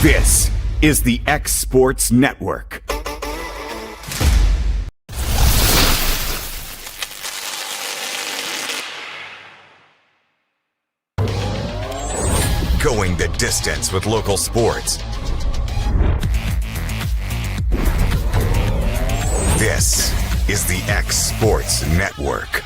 This is the X Sports Network. Going the distance with local sports. This is the X Sports Network.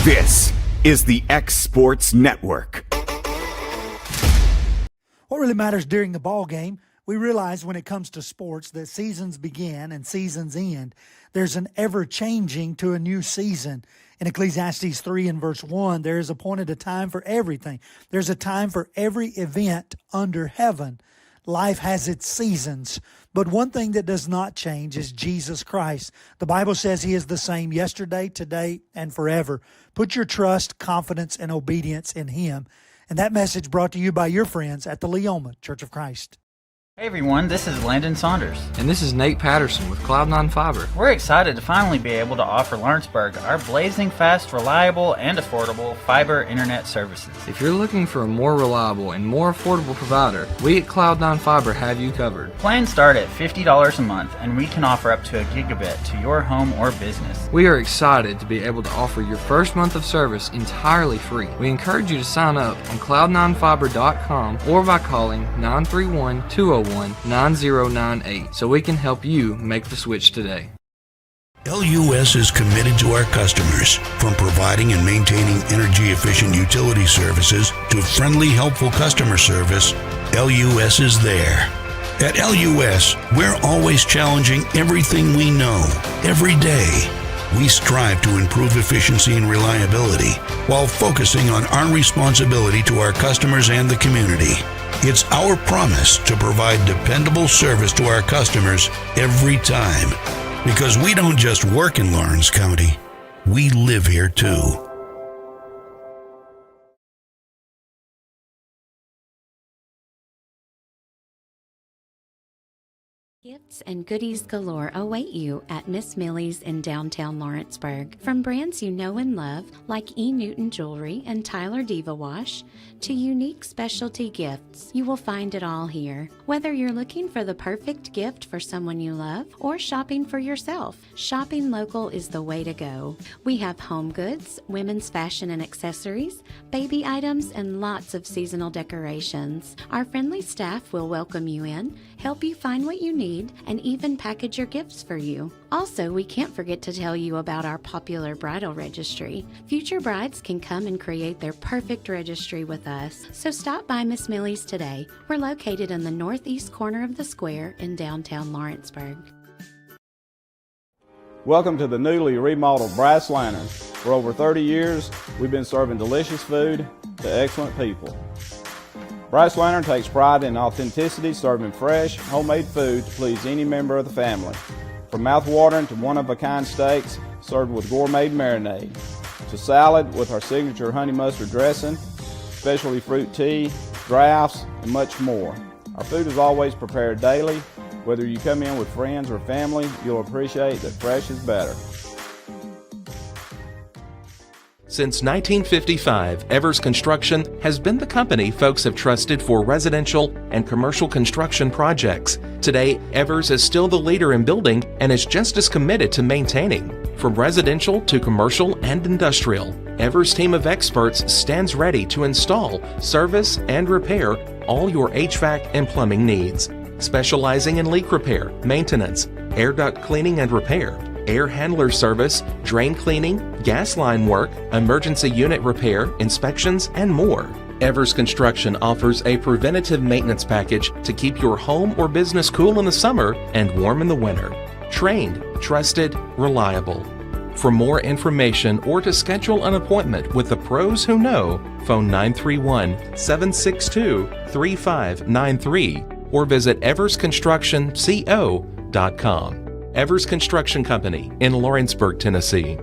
This is the X Sports Network. What really matters during the ball game, we realize when it comes to sports that seasons begin and seasons end. There's an ever-changing to a new season. In Ecclesiastes 3 and verse 1, there is appointed a time for everything. There's a time for every event under heaven. Life has its seasons. But one thing that does not change is Jesus Christ. The Bible says He is the same yesterday, today, and forever. Put your trust, confidence, and obedience in Him. And that message brought to you by your friends at the Leoma Church of Christ. Hey everyone, this is Landon Saunders. And this is Nate Patterson with Cloud9 Fiber. We're excited to finally be able to offer Lawrenceburg our blazing fast, reliable, and affordable fiber internet services. If you're looking for a more reliable and more affordable provider, we at Cloud9 Fiber have you covered. Plans start at $50 a month, and we can offer up to a gigabit to your home or business. We are excited to be able to offer your first month of service entirely free. We encourage you to sign up on cloud9fiber.com or by calling 931-201-9098 so we can help you make the switch today. LUS is committed to our customers, from providing and maintaining energy-efficient utility services to friendly, helpful customer service. LUS is there. At LUS, we're always challenging everything we know, every day. We strive to improve efficiency and reliability while focusing on our responsibility to our customers and the community. It's our promise to provide dependable service to our customers every time. Because we don't just work in Lawrence County, we live here too. Gifts and goodies galore await you at Miss Millie's in downtown Lawrenceburg. From brands you know and love, like E. Newton Jewelry and Tyler Diva Wash, to unique specialty gifts, you will find it all here. Whether you're looking for the perfect gift for someone you love or shopping for yourself, shopping local is the way to go. We have home goods, women's fashion and accessories, baby items, and lots of seasonal decorations. Our friendly staff will welcome you in, help you find what you need, and even package your gifts for you. Also, we can't forget to tell you about our popular bridal registry. Future brides can come and create their perfect registry with us. So stop by Miss Millie's today. We're located in the northeast corner of the square in downtown Lawrenceburg. Welcome to the newly remodeled Brass Lantern. For over 30 years, we've been serving delicious food to excellent people. Brass Lantern takes pride in authenticity, serving fresh, homemade food to please any member of the family. From mouth-watering to one-of-a-kind steaks served with gourmet marinade, to salad with our signature honey mustard dressing, specialty fruit tea, drafts, and much more. Our food is always prepared daily. Whether you come in with friends or family, you'll appreciate that fresh is better. Since 1955, Evers Construction has been the company folks have trusted for residential and commercial construction projects. Today, Evers is still the leader in building and is just as committed to maintaining. From residential to commercial and industrial, Evers' team of experts stands ready to install, service, and repair all your HVAC and plumbing needs. Specializing in leak repair, maintenance, air duct cleaning and repair, air handler service, drain cleaning, gas line work, emergency unit repair, inspections, and more. Evers Construction offers a preventative maintenance package to keep your home or business cool in the summer and warm in the winter. Trained, trusted, reliable. For more information or to schedule an appointment with the pros who know, phone 931-762-3593 or visit eversconstructionco.com. Evers Construction Company in Lawrenceburg, Tennessee.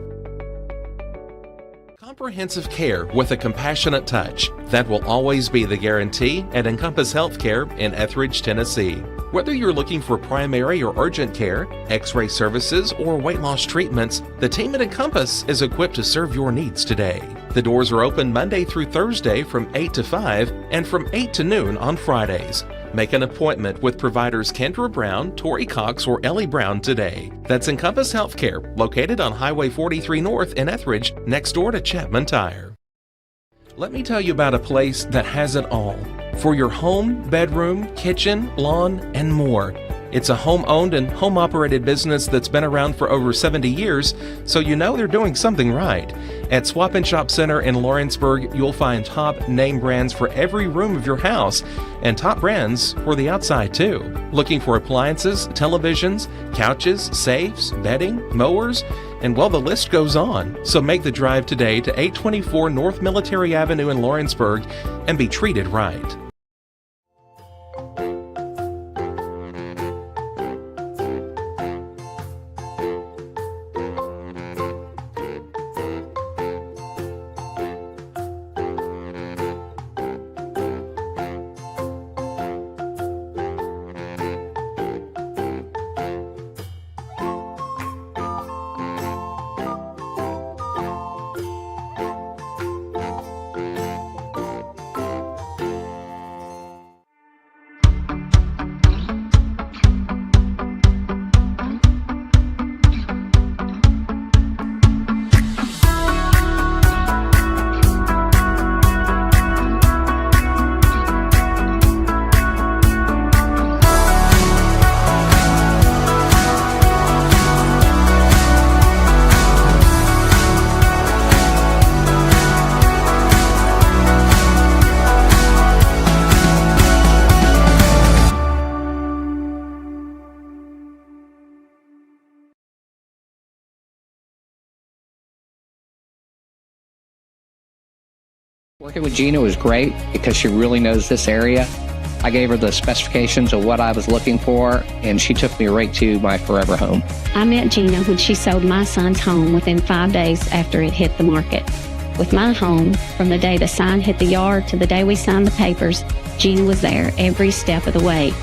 Comprehensive care with a compassionate touch. That will always be the guarantee at Encompass Healthcare in Etheridge, Tennessee. Whether you're looking for primary or urgent care, x-ray services, or weight loss treatments, the team at Encompass is equipped to serve your needs today. The doors are open Monday through Thursday from 8 to 5 and from 8 to noon on Fridays. Make an appointment with providers Kendra Brown, Tori Cox, or Ellie Brown today. That's Encompass Healthcare, located on Highway 43 North in Etheridge, next door to Chapman Tire. Let me tell you about a place that has it all. For your home, bedroom, kitchen, lawn, and more. It's a home-owned and home-operated business that's been around for over 70 years, so you know they're doing something right. At Swap and Shop Center in Lawrenceburg, you'll find top name brands for every room of your house, and top brands for the outside too. Looking for appliances, televisions, couches, safes, bedding, mowers, and well, the list goes on. So make the drive today to 824 North Military Avenue in Lawrenceburg and be treated right. Working with Gina was great because she really knows this area. I gave her the specifications of what I was looking for, and she took me right to my forever home. I met Gina when she sold my son's home within 5 days after it hit the market. With my home, from the day the sign hit the yard to the day we signed the papers, Gina was there every step of the way.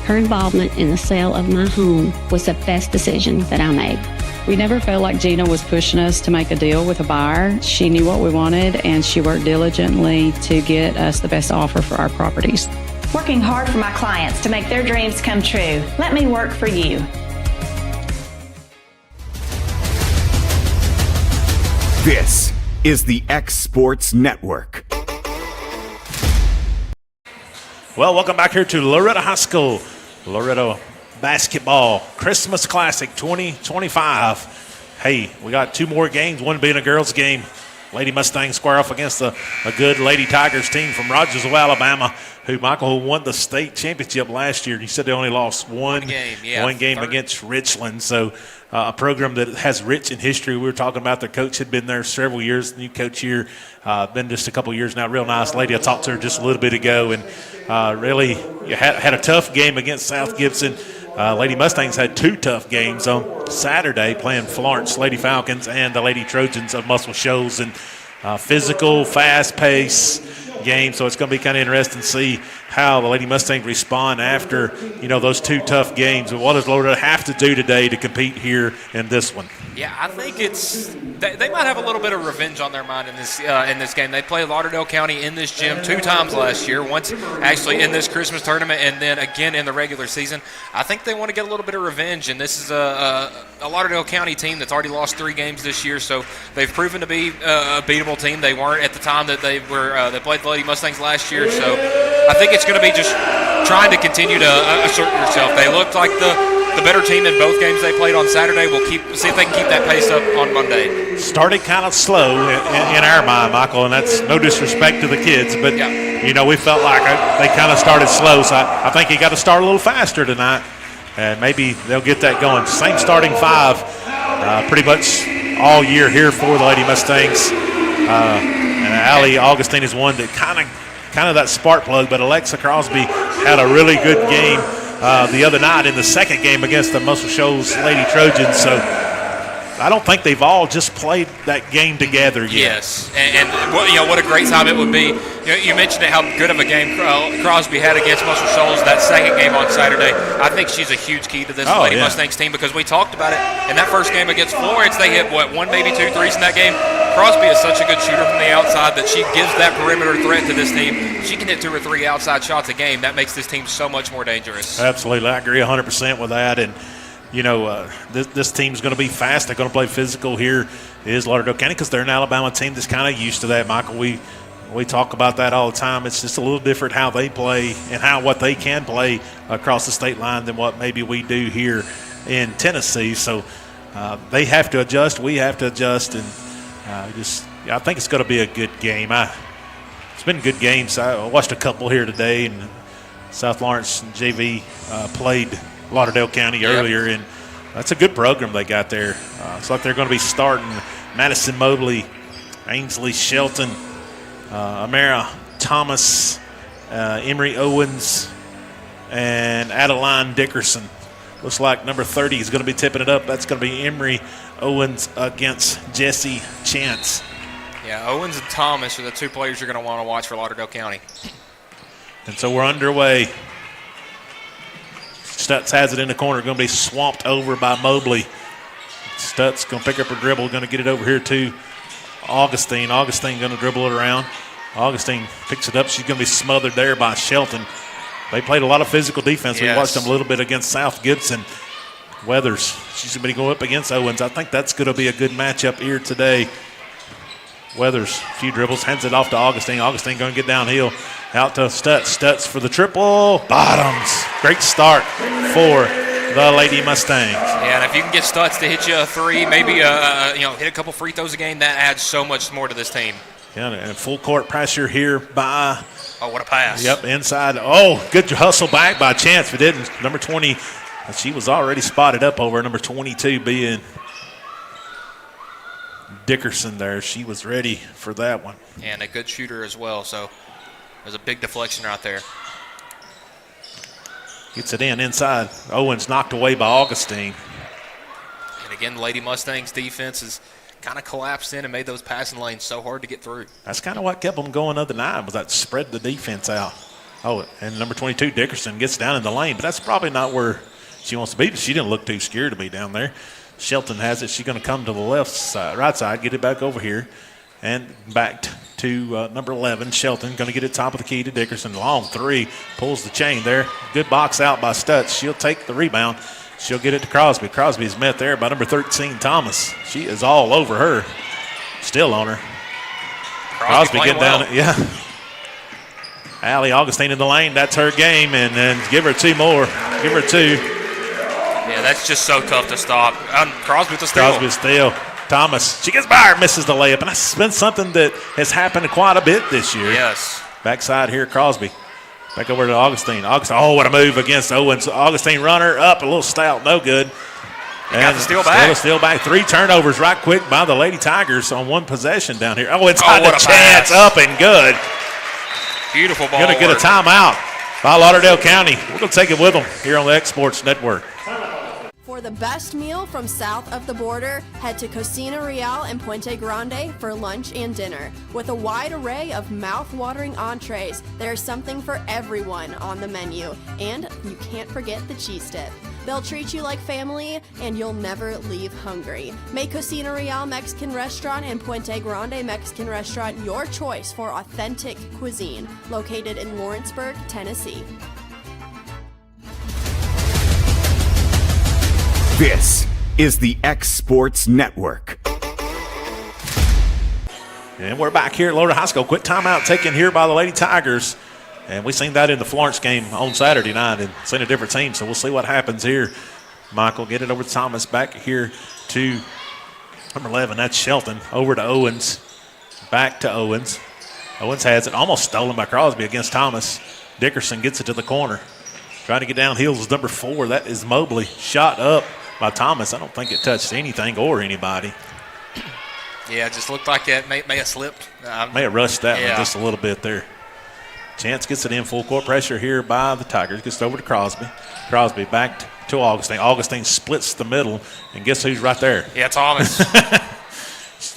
Her involvement in the sale of my home was the best decision that I made. We never felt like Gina was pushing us to make a deal with a buyer. She knew what we wanted, and she worked diligently to get us the best offer for our properties. Working hard for my clients to make their dreams come true. Let me work for you. This is the X Sports Network. Well, welcome back here to Loretto High School. Loretto Basketball Christmas Classic 2025. Hey, we got two more games, one being a girls' game. Lady Mustangs square off against a good Lady Tigers team from Rogersville, Alabama. who won the state championship last year. You said they only lost one game against Richland. So a program that has rich in history. We were talking about their coach had been there several years. New coach here, been just a couple years now. Real nice lady. I talked to her just a little bit ago, and really had a tough game against South Gibson. Lady Mustangs had 2 tough games on Saturday, playing Florence Lady Falcons and the Lady Trojans of Muscle Shoals, and physical, fast-paced game. So it's going to be kind of interesting to see how the Lady Mustangs respond after, those 2 tough games. And what does Lauderdale have to do today to compete here in this one? Yeah, I think they might have a little bit of revenge on their mind in this game. They played Lauderdale County in this gym 2 times last year, once actually in this Christmas tournament and then again in the regular season. I think they want to get a little bit of revenge, and this is a Lauderdale County team that's already lost 3 games this year, so they've proven to be a beatable team. They weren't at the time that they played the Lady Mustangs last year, so I think it's going to be just trying to continue to assert yourself. They looked like the better team in both games they played on Saturday. We'll see if they can keep that pace up on Monday. Started kind of slow in our mind, Michael, and that's no disrespect to the kids, but we felt like they kind of started slow, so I think you got to start a little faster tonight, and maybe they'll get that going. Same starting 5 pretty much all year here for the Lady Mustangs, and Allie Augustine is one that kind of that spark plug, but Alexa Crosby had a really good game the other night in the second game against the Muscle Shoals Lady Trojans. So I don't think they've all just played that game together yet. Yes, and what a great time it would be. You mentioned how good of a game Crosby had against Muscle Shoals that second game on Saturday. I think she's a huge key to this Lady Mustangs team, because we talked about it in that first game against Florence. They hit 1, maybe 2 threes in that game. Crosby is such a good shooter from the outside that she gives that perimeter threat to this team. She can hit 2 or 3 outside shots a game. That makes this team so much more dangerous. Absolutely, I agree 100% with that. And this team's going to be fast. They're going to play physical. Here is Lauderdale County, because they're an Alabama team that's kind of used to that, Michael. We talk about that all the time. It's just a little different how they play and what they can play across the state line than what maybe we do here in Tennessee. So they have to adjust. We have to adjust, and I think it's going to be a good game. It's been good games. I watched a couple here today, and South Lawrence JV played Lauderdale County earlier, and that's a good program they got there. It's like they're going to be starting Madison Mobley, Ainsley Shelton, Amara Thomas, Emery Owens, and Adeline Dickerson. Looks like number 30 is going to be tipping it up. That's going to be Emery Owens against Jesse Chance. Yeah, Owens and Thomas are the 2 players you're going to want to watch for Lauderdale County. And so we're underway. Stutz has it in the corner, going to be swamped over by Mobley. Stutz going to pick up her dribble, going to get it over here to Augustine. Augustine going to dribble it around. Augustine picks it up. She's going to be smothered there by Shelton. They played a lot of physical defense. We watched them a little bit against South Gibson. Weathers, she's going to be going up against Owens. I think that's going to be a good matchup here today. Weathers, a few dribbles, hands it off to Augustine. Augustine going to get downhill. Out to Stutz. Stutz for the triple. Bottoms. Great start for the Lady Mustangs. Yeah, and if you can get Stutz to hit you a 3, maybe hit a couple free throws a game, that adds so much more to this team. Yeah, and full court pressure here by. Oh, what a pass. Yep, inside. Oh, good hustle back by Chance. If it didn't, number 20, she was already spotted up over number 22 being Dickerson there. She was ready for that one. And a good shooter as well, so there's a big deflection right there. Gets it inside. Owens knocked away by Augustine. And again, Lady Mustangs defense has kind of collapsed in and made those passing lanes so hard to get through. That's kind of what kept them going the other night, was that spread the defense out. Oh, and number 22, Dickerson, gets down in the lane, but that's probably not where she wants to be. But she didn't look too scared to be down there. Shelton has it. She's going to come to the left side, right side, get it back over here, and back to number 11, Shelton. Going to get it top of the key to Dickerson. Long 3, pulls the chain there. Good box out by Stutz. She'll take the rebound. She'll get it to Crosby. Crosby's met there by number 13, Thomas. She is all over her. Still on her. Crosby getting down. Yeah. Allie Augustine in the lane. That's her game. And then give her 2 more. Give her 2. Yeah, that's just so tough to stop. Crosby with the steal. Crosby steal. Thomas. She gets by her, misses the layup. And that's been something that has happened quite a bit this year. Yes. Backside here, Crosby. Back over to Augustine. Oh, what a move against Owens. Augustine runner up, a little stout, no good. And got the steal back. Steal back. 3 turnovers right quick by the Lady Tigers on 1 possession down here. Oh, inside what the a chance, pass. up and good. Beautiful ball. Going to get a timeout by Lauderdale County. We're going to take it with them here on the X Sports Network. For the best meal from south of the border, head to Cocina Real and Puente Grande for lunch and dinner. With a wide array of mouth-watering entrees, there's something for everyone on the menu. And you can't forget the cheese dip. They'll treat you like family, and you'll never leave hungry. Make Cocina Real Mexican Restaurant and Puente Grande Mexican Restaurant your choice for authentic cuisine, located in Lawrenceburg, Tennessee. This is the X Sports Network. And we're back here at Lauderdale High School. Quick timeout taken here by the Lady Tigers. And we seen that in the Florence game on Saturday night and seen a different team. So we'll see what happens here. Michael, get it over to Thomas. Back here to number 11. That's Shelton. Over to Owens. Back to Owens. Owens has it. Almost stolen by Crosby against Thomas. Dickerson gets it to the corner. Trying to get downhill is number 4. That is Mobley. Shot up by Thomas. I don't think it touched anything or anybody. Yeah, it just looked like it may have slipped. May have rushed that one just a little bit there. Chance gets it in, full court pressure here by the Tigers. Gets it over to Crosby. Crosby back to Augustine. Augustine splits the middle, and guess who's right there? Yeah, Thomas.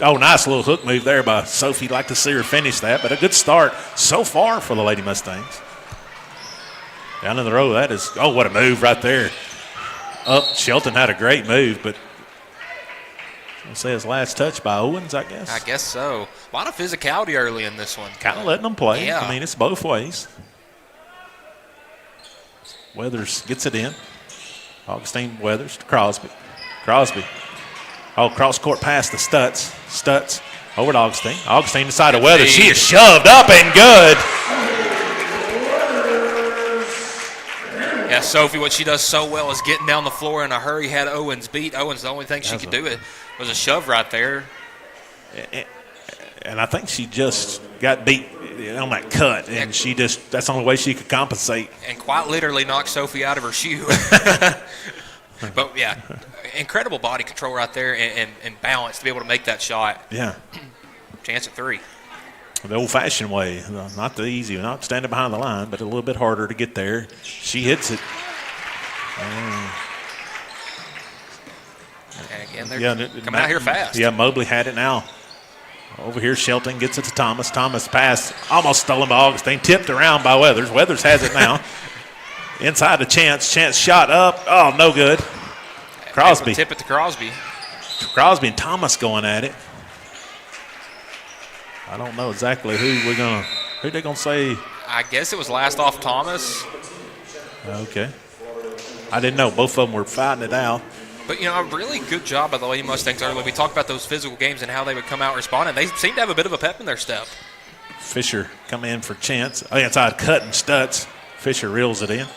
Oh, nice little hook move there by Sophie. Like to see her finish that, but a good start so far for the Lady Mustangs. Down in the row, that is, oh, what a move right there. Up, Shelton had a great move, but I'll say his last touch by Owens, I guess. I guess so. A lot of physicality early in this one. Kind of letting them play. Yeah. I mean, it's both ways. Weathers gets it in. Augustine Weathers to Crosby. Crosby. Oh, cross-court pass to Stutz. Stutz over to Augustine. Augustine inside of Weathers. She is shoved up and good. Yeah, Sophie, what she does so well is getting down the floor in a hurry, had Owens beat. Owens, the only thing she could do it was a shove right there. And I think she just got beat on that cut, and she just, that's the only way she could compensate. And quite literally knocked Sophie out of her shoe. But, yeah, incredible body control right there and balance to be able to make that shot. Yeah. Chance at 3. The old-fashioned way, not the easy, not standing behind the line, but a little bit harder to get there. She hits it. And again, they're coming out here fast. Yeah, Mobley had it now. Over here, Shelton gets it to Thomas. Thomas pass, almost stolen by Augustine, tipped around by Weathers. Weathers has it now. Inside the Chance. Chance shot up. Oh, no good. Crosby. Tip it to Crosby. Crosby and Thomas going at it. I don't know exactly who they're gonna say. I guess it was last off Thomas. Okay. I didn't know. Both of them were fighting it out. But, a really good job by the Lady Mustangs early. We talked about those physical games and how they would come out responding. They seem to have a bit of a pep in their step. Fisher come in for Chance. Oh, inside cut and Stutz. Fisher reels it in.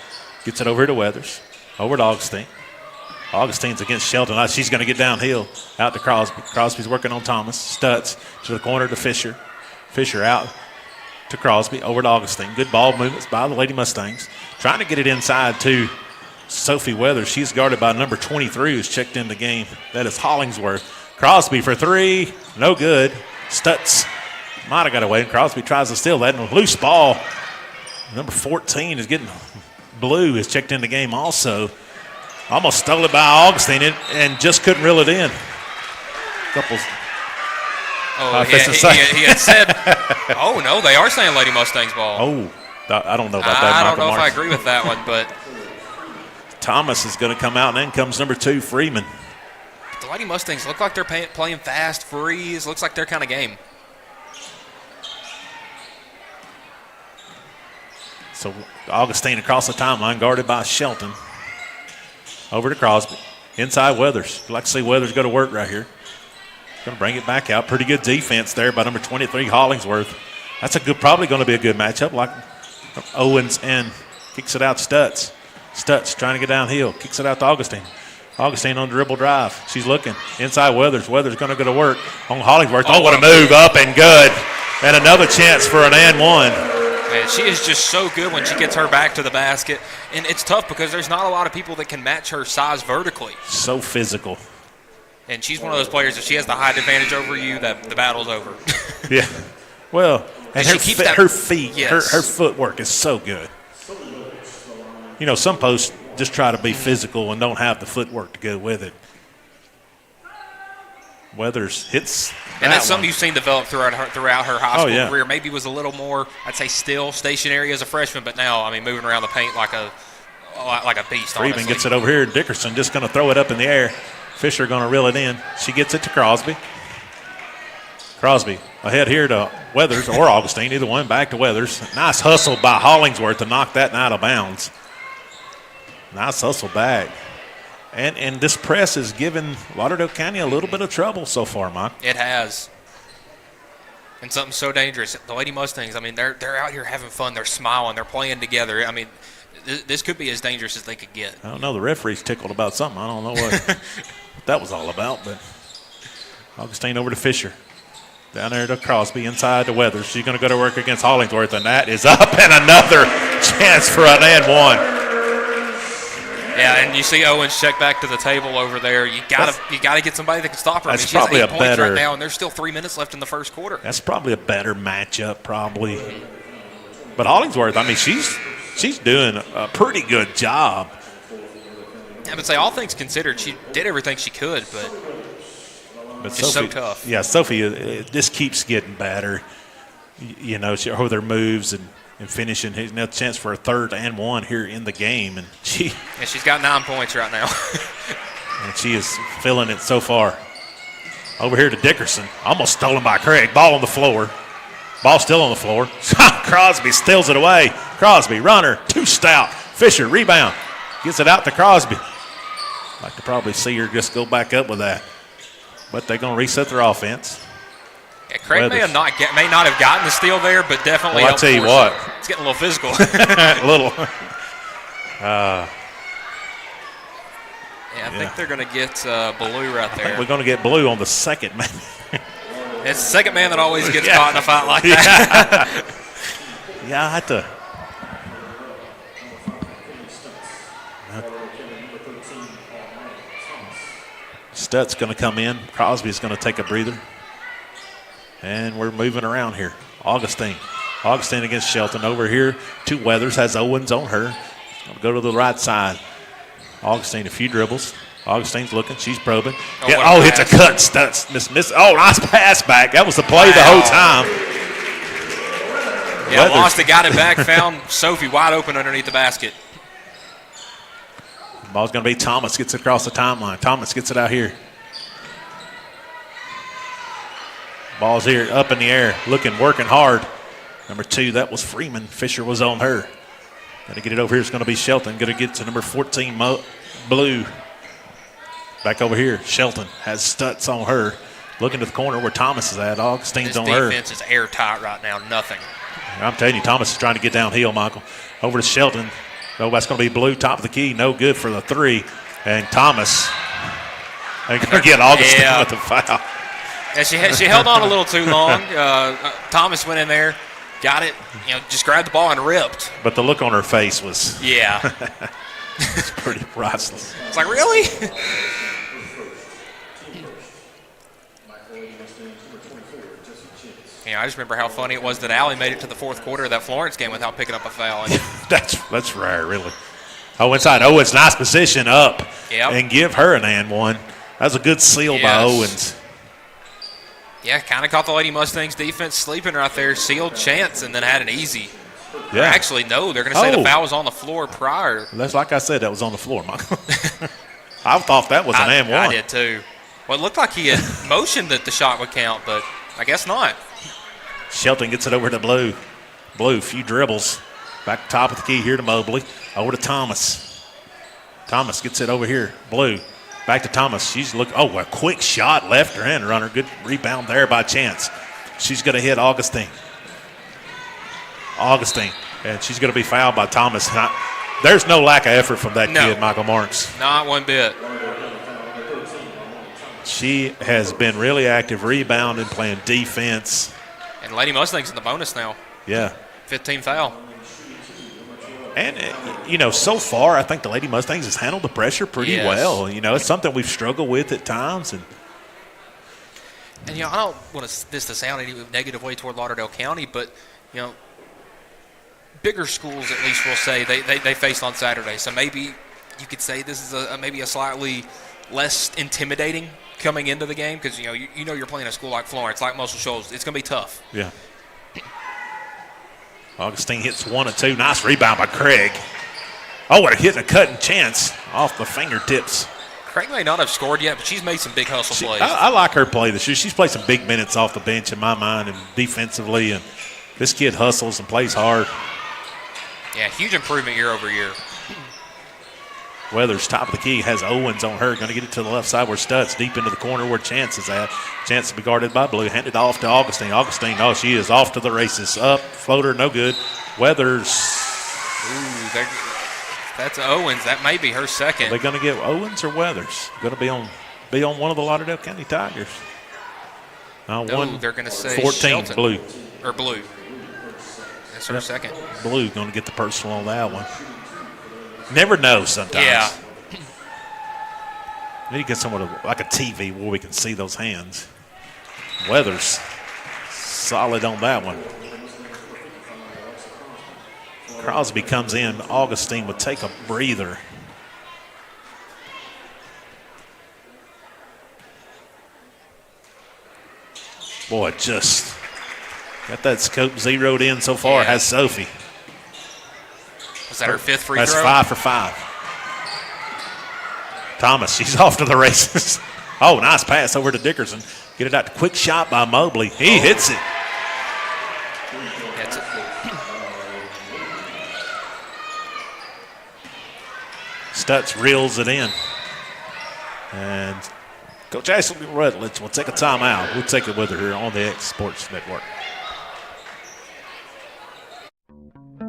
Gets it over to Weathers. Over to Augustine. Augustine's against Shelton. She's going to get downhill. Out to Crosby. Crosby's working on Thomas. Stutz to the corner to Fisher. Fisher out to Crosby. Over to Augustine. Good ball movements by the Lady Mustangs. Trying to get it inside to Sophie Weathers. She's guarded by number 23 who's checked in the game. That is Hollingsworth. Crosby for 3. No good. Stutz might have got away. Crosby tries to steal that. And a loose ball. Number 14 is getting blue. Is checked in the game also. Almost stole it by Augustine and just couldn't reel it in. Couples. Oh, he had said, oh, no, they are saying Lady Mustangs ball. Oh, I don't know about that. I don't know if I agree with that one, but. Thomas is going to come out, and then comes number 2, Freeman. The Lady Mustangs look like they're playing fast, freeze. Looks like their kind of game. So Augustine across the timeline, guarded by Shelton. Over to Crosby. Inside Weathers. I'd like to see Weathers go to work right here. Going to bring it back out. Pretty good defense there by number 23, Hollingsworth. That's probably going to be a good matchup. Like Owens and kicks it out to Stutz. Stutz trying to get downhill. Kicks it out to Augustine. Augustine on dribble drive. She's looking. Inside Weathers. Weathers going to go to work on Hollingsworth. Oh, what a move. Up and good. And another chance for an and one. And she is just so good when she gets her back to the basket. And it's tough because there's not a lot of people that can match her size vertically. So physical. And she's one of those players, if she has the height advantage over you, that the battle's over. Yeah. Well, and her feet, yes. her footwork is so good. You know, some posts just try to be physical and don't have the footwork to go with it. Weathers hits. And that's something you've seen develop throughout her high school career. Maybe was a little more, I'd say, still stationary as a freshman, but now, I mean, moving around the paint like a beast. Freeman gets it over here. Dickerson just going to throw it up in the air. Fisher going to reel it in. She gets it to Crosby. Crosby ahead here to Weathers or Augustine, either one, back to Weathers. Nice hustle by Hollingsworth to knock that out of bounds. Nice hustle back. And this press has given Lauderdale County a little bit of trouble so far, Mike. It has. And something so dangerous. The Lady Mustangs, I mean, they're out here having fun. They're smiling. They're playing together. I mean, this could be as dangerous as they could get. I don't know. The referee's tickled about something. I don't know what that was all about. But Augustine over to Fisher. Down there to Crosby, inside to Weathers. She's going to go to work against Hollingsworth, and that is up, and another chance for an and one. Yeah, and you see Owens check back to the table over there. You gotta get somebody that can stop her. I mean, she has 8 points right now, and there's still 3 minutes left in the first quarter. That's probably a better matchup, probably. But Hollingsworth, I mean, she's doing a pretty good job. I would say, all things considered, she did everything she could, but it's so tough. Yeah, Sophie, this keeps getting better. You know, her moves and finishing. He's now a chance for a third and one here in the game. And she's got 9 points right now. And she is feeling it so far. Over here to Dickerson. Almost stolen by Craig. Ball on the floor. Ball still on the floor. Crosby steals it away. Crosby, runner, too stout. Fisher, rebound. Gets it out to Crosby. Like to probably see her just go back up with that. But they're going to reset their offense. Yeah, Craig may not have gotten the steal there, but definitely I'll tell you what. It's getting a little physical. A little. Yeah, I think they're going to get Blue right there. We're going to get Blue on the second man. It's the second man that always gets caught in a fight like that. Yeah, I had to. Stutt's going to come in. Crosby's going to take a breather. And we're moving around here. Augustine against Shelton. Over here to Weathers. Has Owens on her. Going to go to the right side. Augustine, a few dribbles. Augustine's looking. She's probing. Hits a cut. Stutz. Miss. Oh, nice pass back. That was the play the whole time. Yeah, Weathers lost it, got it back, found Sophie wide open underneath the basket. Ball's going to be Thomas. Gets it across the timeline. Thomas gets it out here. Ball's here, up in the air, working hard. Number 2, that was Freeman. Fisher was on her. Got to get it over here. It's going to be Shelton. Going to get to number 14, Blue. Back over here. Shelton has Stutz on her. Looking to the corner where Thomas is at. Augustine's on her. This defense is airtight right now. Nothing. I'm telling you, Thomas is trying to get downhill, Michael. Over to Shelton. Oh, that's going to be Blue, top of the key. No good for the 3. And Thomas. They're going to get Augustine with the foul. Yeah, she held on a little too long. Thomas went in there, got it, just grabbed the ball and ripped. But the look on her face was it's pretty priceless. It's like, really? I just remember how funny it was that Allie made it to the fourth quarter of that Florence game without picking up a foul. That's rare, really. Oh, inside Owens, nice position up and give her an and one. That was a good seal by Owens. Yeah, kind of caught the Lady Mustangs defense sleeping right there, sealed chance, and then had an easy. Yeah. Actually, no, they're going to say the foul was on the floor prior. That's like I said, that was on the floor, Michael. I thought that was an and one. I did too. Well, it looked like he had motioned that the shot would count, but I guess not. Shelton gets it over to Blue. Blue, few dribbles. Back top of the key here to Mobley. Over to Thomas. Thomas gets it over here. Blue. Back to Thomas. She's looking. Oh, a quick shot. Left her hand runner. Good rebound there by chance. She's going to hit Augustine. And she's going to be fouled by Thomas. There's no lack of effort from that kid, Michael Marks. Not one bit. She has been really active, rebounding, playing defense. And Lady Mustangs in the bonus now. Yeah. 15th foul. And, so far, I think the Lady Mustangs has handled the pressure pretty well. It's something we've struggled with at times. And I don't want this to sound any negative way toward Lauderdale County, but, bigger schools at least will say they faced on Saturday. So maybe you could say this is maybe a slightly less intimidating coming into the game because, you're playing a school like Florence, like Muscle Shoals. It's going to be tough. Yeah. Augustine hits 1 and 2. Nice rebound by Craig. Oh, what a hit and a cutting chance off the fingertips. Craig may not have scored yet, but she's made some big hustle plays. I like her play this year. She's played some big minutes off the bench in my mind and defensively. And this kid hustles and plays hard. Yeah, huge improvement year over year. Weathers, top of the key, has Owens on her. Going to get it to the left side where Stutz deep into the corner where Chance is at. Chance to be guarded by Blue. Handed off to Augustine. Augustine, she is off to the races. Up, floater, no good. Weathers. Ooh, that's Owens. That may be her second. Are they going to get Owens or Weathers? Going to be on one of the Lauderdale County Tigers. No, they're going to say 14, Shelton. Blue. Or Blue. That's her second. Blue going to get the personal on that one. Never know sometimes. Yeah. We need to get someone like a TV where we can see those hands. Weathers solid on that one. Crosby comes in. Augustine would take a breather. Boy, just got that scope zeroed in so far. Has Sophie. Was that her 5th free throw? throw? That's 5 for 5. Thomas, she's off to the races. Oh, nice pass over to Dickerson. Get it out. Quick shot by Mobley. He hits it. That's it. Stutz reels it in. And Coach Ashley Rutledge will take a timeout. We'll take it with her here on the X Sports Network.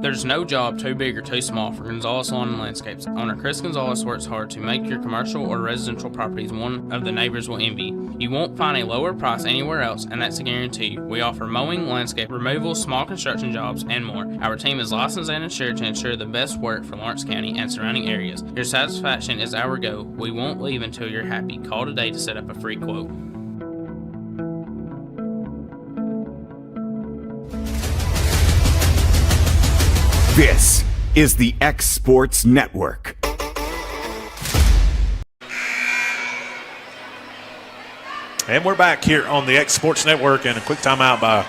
There's no job too big or too small for Gonzalez Lawn and Landscapes. Owner Chris Gonzalez works hard to make your commercial or residential properties one of the neighbors will envy. You won't find a lower price anywhere else, and that's a guarantee. We offer mowing, landscape removal, small construction jobs, and more. Our team is licensed and insured to ensure the best work for Lawrence County and surrounding areas. Your satisfaction is our goal. We won't leave until you're happy. Call today to set up a free quote. This is the X Sports Network. And we're back here on the X Sports Network, and a quick timeout by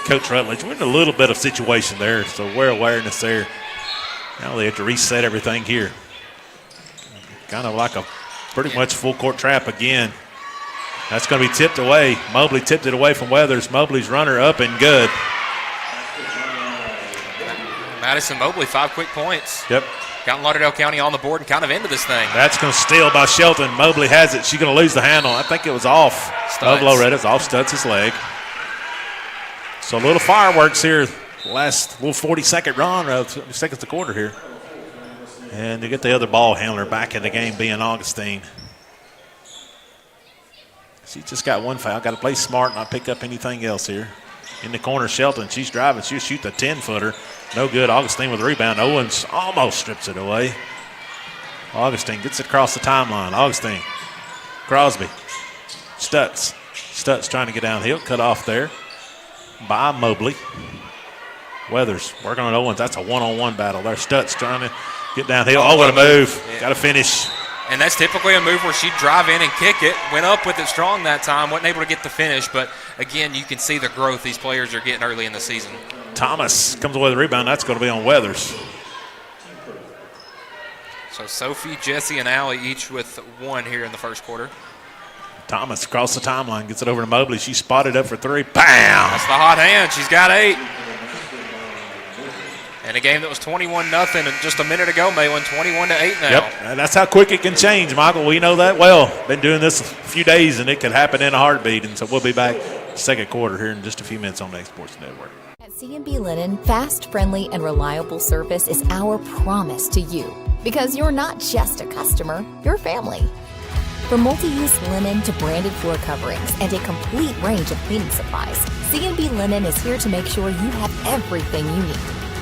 Coach Rutledge. We're in a little bit of situation there, so wear awareness there. Now they have to reset everything here. Kind of like a pretty much full court trap again. That's going to be tipped away. Mobley tipped it away from Weathers. Mobley's runner up and good. Madison Mobley, 5 quick points. Yep. Got Lauderdale County on the board and kind of into this thing. That's going to steal by Shelton. Mobley has it. She's going to lose the handle. I think it was off of Loretto. It's off Stutz's leg. So a little fireworks here. Last little 40-second run, seconds a quarter here. And you get the other ball handler back in the game, being Augustine. She just got one foul. Got to play smart and not pick up anything else here. In the corner, Shelton. She's driving. She'll shoot the 10-footer. No good. Augustine with the rebound. Owens almost strips it away. Augustine gets it across the timeline. Augustine. Crosby. Stutz. Stutz trying to get downhill. Cut off there by Mobley. Weathers working on Owens. That's a one-on-one battle. There's Stutz trying to get downhill. Oh, what a move. Yeah. Got to finish. And that's typically a move where she'd drive in and kick it. Went up with it strong that time. Wasn't able to get the finish. But, again, you can see the growth these players are getting early in the season. Thomas comes away with the rebound. That's going to be on Weathers. So Sophie, Jesse, and Allie each with 1 here in the first quarter. Thomas across the timeline. Gets it over to Mobley. She's spotted up for 3. Bam! That's the hot hand. She's got 8. And a game that was 21-0 and just a minute ago, Malin, 21-8 now. Yep, and that's how quick it can change, Michael. We know that well. Been doing this a few days, and it could happen in a heartbeat. And so we'll be back second quarter here in just a few minutes on the X Sports Network. At C&B Linen, fast, friendly, and reliable service is our promise to you. Because you're not just a customer, you're family. From multi-use linen to branded floor coverings and a complete range of cleaning supplies, C&B Linen is here to make sure you have everything you need.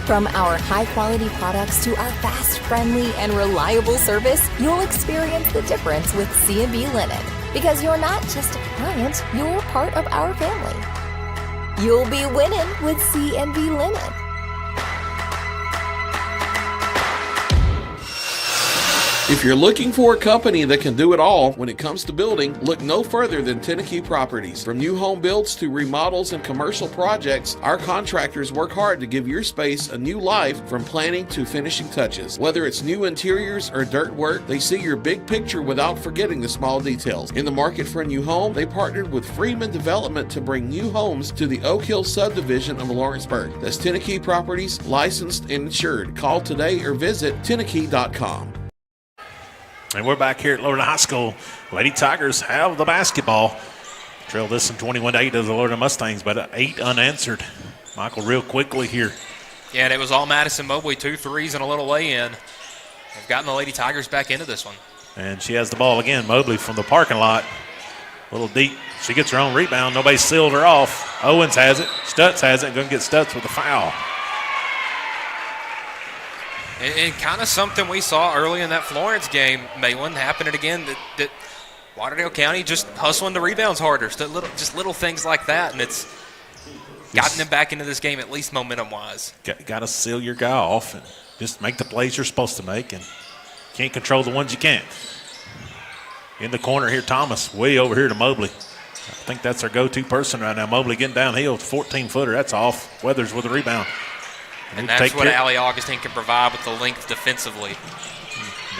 From our high-quality products to our fast, friendly, and reliable service, you'll experience the difference with C&B Linen. Because you're not just a client, you're part of our family. You'll be winning with C&B Linen. If you're looking for a company that can do it all when it comes to building, look no further than Tennessee Properties. From new home builds to remodels and commercial projects, our contractors work hard to give your space a new life from planning to finishing touches. Whether it's new interiors or dirt work, they see your big picture without forgetting the small details. In the market for a new home, they partnered with Freeman Development to bring new homes to the Oak Hill subdivision of Lawrenceburg. That's Tennessee Properties, licensed and insured. Call today or visit Tennessee.com. And we're back here at Lauderdale High School. Lady Tigers have the basketball. Trail this in 21-8 of the Lauderdale Mustangs, but 8 unanswered. Michael, real quickly here. Yeah, and it was all Madison Mobley, 2 threes and a little lay-in. They've gotten the Lady Tigers back into this one. And she has the ball again. Mobley from the parking lot. A little deep. She gets her own rebound. Nobody sealed her off. Owens has it. Stutz has it. Going to get Stutz with a foul. And kind of something we saw early in that Florence game, Malin, happening again, that Lauderdale County just hustling the rebounds harder. Just little things like that, and it's gotten them back into this game, at least momentum-wise. Got to seal your guy off and just make the plays you're supposed to make, and can't control the ones you can't. In the corner here, Thomas, way over here to Mobley. I think that's our go-to person right now. Mobley getting downhill, 14-footer, that's off. Weathers with the rebound. And that's what Allie Augustine can provide with the length defensively.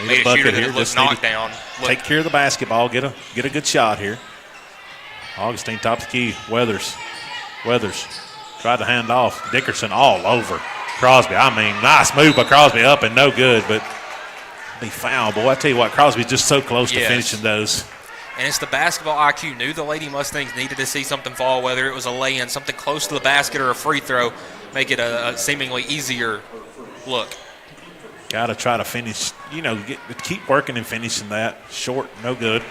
Need a shooter that looks knocked down. Take care of the basketball. Get a good shot here. Augustine top the key. Weathers tried to hand off. Dickerson all over Crosby. I mean, nice move by Crosby, up and no good, but be foul. Boy, I tell you what, Crosby's just so close to finishing those. And it's the basketball IQ. Knew the Lady Mustangs needed to see something fall, whether it was a lay-in, something close to the basket, or a free throw. Make it a seemingly easier look. Got to try to finish, keep working and finishing that. Short, no good.